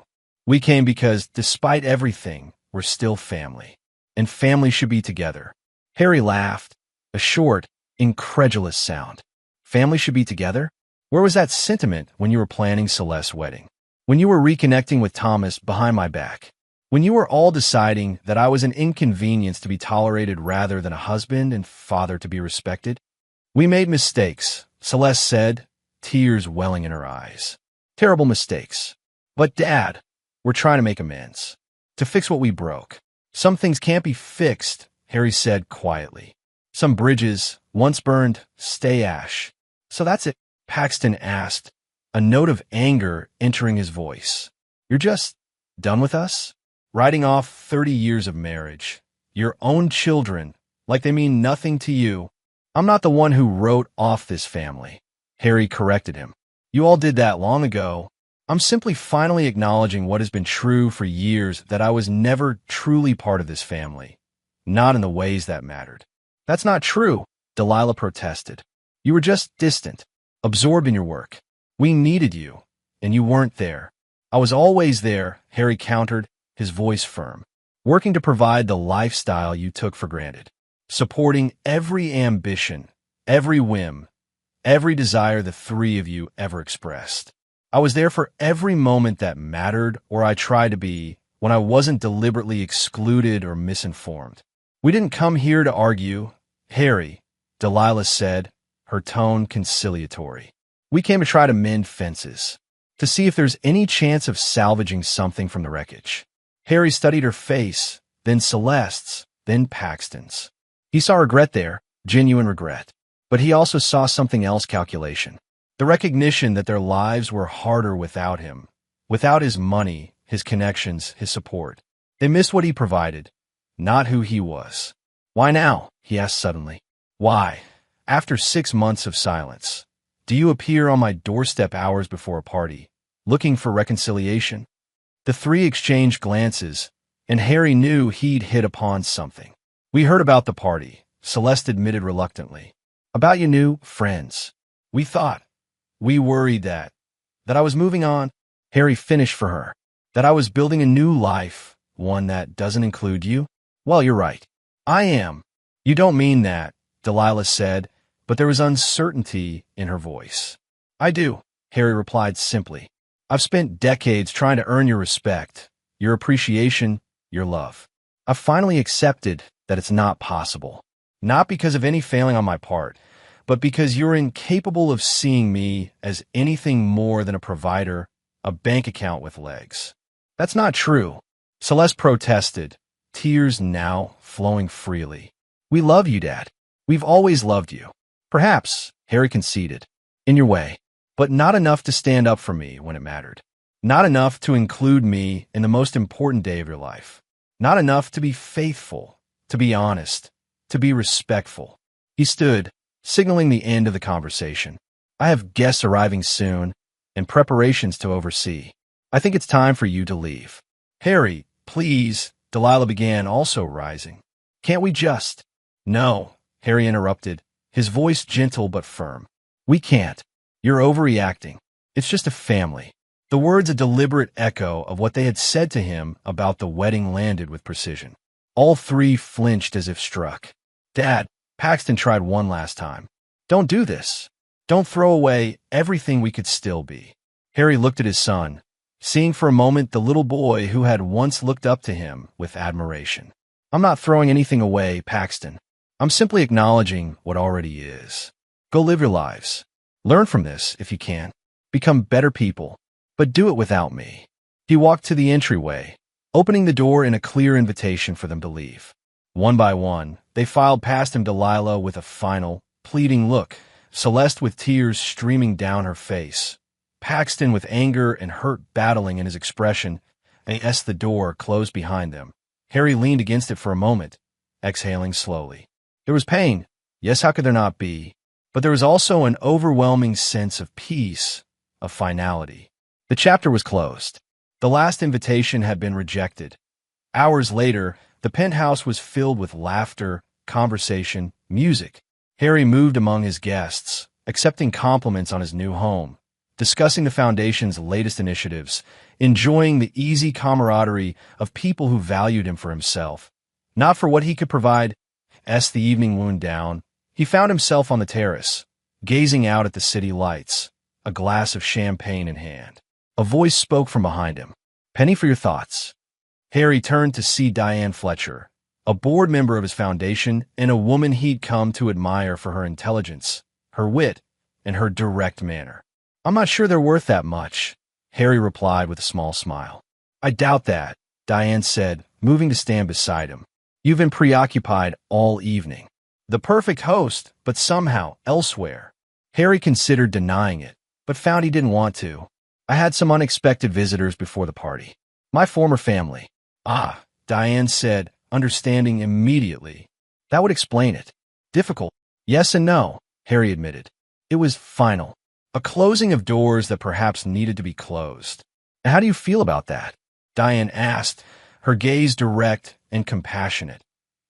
We came because, despite everything, we're still family. And family should be together. Harry laughed, a short, incredulous sound. Family should be together? Where was that sentiment when you were planning Celeste's wedding? When you were reconnecting with Thomas behind my back? When you were all deciding that I was an inconvenience to be tolerated rather than a husband and father to be respected? We made mistakes, Celeste said, tears welling in her eyes. Terrible mistakes. But Dad, we're trying to make amends. To fix what we broke. Some things can't be fixed, Harry said quietly. Some bridges, once burned, stay ash. So that's it, Paxton asked, a note of anger entering his voice. You're just done with us? Writing off 30 years of marriage. Your own children, like they mean nothing to you. I'm not the one who wrote off this family. Harry corrected him. You all did that long ago. I'm simply finally acknowledging what has been true for years, that I was never truly part of this family. Not in the ways that mattered. That's not true, Delilah protested. You were just distant, absorbed in your work. We needed you, and you weren't there. I was always there, Harry countered, his voice firm, working to provide the lifestyle you took for granted, supporting every ambition, every whim, every desire the three of you ever expressed. I was there for every moment that mattered, or I tried to be, when I wasn't deliberately excluded or misinformed. We didn't come here to argue, Harry, Delilah said, her tone conciliatory. We came to try to mend fences, to see if there's any chance of salvaging something from the wreckage. Harry studied her face, then Celeste's, then Paxton's. He saw regret there, genuine regret. But he also saw something else, calculation. The recognition that their lives were harder without him, without his money, his connections, his support. They missed what he provided, not who he was. Why now? He asked suddenly. Why, after 6 months of silence, do you appear on my doorstep hours before a party, looking for reconciliation? The three exchanged glances, and Harry knew he'd hit upon something. We heard about the party, Celeste admitted reluctantly. About your new friends. We worried that I was moving on. Harry finished for her. That I was building a new life, one that doesn't include you. Well, you're right. I am. You don't mean that, Delilah said, but there was uncertainty in her voice. I do, Harry replied simply. I've spent decades trying to earn your respect, your appreciation, your love. I've finally accepted that it's not possible. Not because of any failing on my part, but because you're incapable of seeing me as anything more than a provider, a bank account with legs. That's not true. Celeste protested, tears now flowing freely. We love you, Dad. We've always loved you. Perhaps, Harry conceded, in your way, but not enough to stand up for me when it mattered. Not enough to include me in the most important day of your life. Not enough to be faithful, to be honest, to be respectful. He stood, signaling the end of the conversation. I have guests arriving soon, and preparations to oversee. I think it's time for you to leave. Harry, please, Delilah began, also rising. Can't we just? No, Harry interrupted, his voice gentle but firm. We can't. You're overreacting. It's just a family. The words a deliberate echo of what they had said to him about the wedding landed with precision. All three flinched as if struck. Dad, Paxton tried one last time. Don't do this. Don't throw away everything we could still be. Harry looked at his son, seeing for a moment the little boy who had once looked up to him with admiration. I'm not throwing anything away, Paxton. I'm simply acknowledging what already is. Go live your lives. Learn from this if you can. Become better people, but do it without me. He walked to the entryway, opening the door in a clear invitation for them to leave. One by one, they filed past him, Delilah with a final, pleading look, Celeste with tears streaming down her face, Paxton with anger and hurt battling in his expression, as the door closed behind them. Harry leaned against it for a moment, exhaling slowly. There was pain. Yes, how could there not be? But there was also an overwhelming sense of peace, of finality. The chapter was closed. The last invitation had been rejected. Hours later, the penthouse was filled with laughter, conversation, music. Harry moved among his guests, accepting compliments on his new home, discussing the Foundation's latest initiatives, enjoying the easy camaraderie of people who valued him for himself, not for what he could provide. As the evening wound down, he found himself on the terrace, gazing out at the city lights, a glass of champagne in hand. A voice spoke from behind him. "Penny, for your thoughts." Harry turned to see Diane Fletcher, a board member of his foundation and a woman he'd come to admire for her intelligence, her wit, and her direct manner. "I'm not sure they're worth that much," Harry replied with a small smile. "I doubt that," Diane said, moving to stand beside him. "You've been preoccupied all evening. The perfect host, but somehow elsewhere." Harry considered denying it, but found he didn't want to. "I had some unexpected visitors before the party. My former family." "Ah," Diane said, understanding immediately. "That would explain it." "Difficult." "Yes and no," Harry admitted. "It was final. A closing of doors that perhaps needed to be closed." "And how do you feel about that?" Diane asked, her gaze direct and compassionate.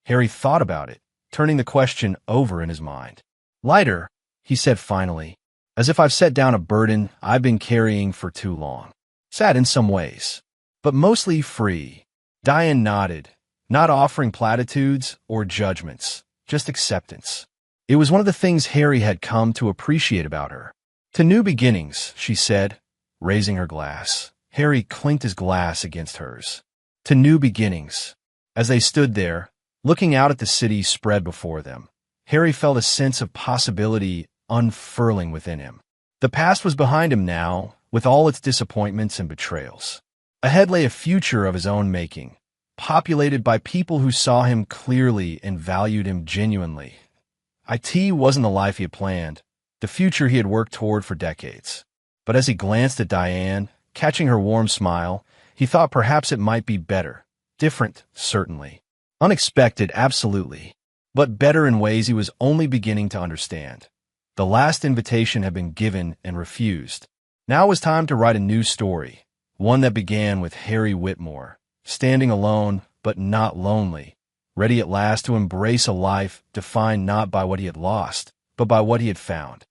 Harry thought about it, turning the question over in his mind. "Lighter," he said finally, "as if I've set down a burden I've been carrying for too long. Sad in some ways, but mostly free." Diane nodded, not offering platitudes or judgments, just acceptance. It was one of the things Harry had come to appreciate about her. "To new beginnings," she said, raising her glass. Harry clinked his glass against hers. "To new beginnings." As they stood there, looking out at the city spread before them, Harry felt a sense of possibility unfurling within him. The past was behind him now, with all its disappointments and betrayals. Ahead lay a future of his own making, populated by people who saw him clearly and valued him genuinely. It wasn't the life he had planned, the future he had worked toward for decades. But as he glanced at Diane, catching her warm smile, he thought perhaps it might be better. Different, certainly. Unexpected, absolutely. But better in ways he was only beginning to understand. The last invitation had been given and refused. Now it was time to write a new story, one that began with Harry Whitmore, standing alone but not lonely, ready at last to embrace a life defined not by what he had lost, but by what he had found.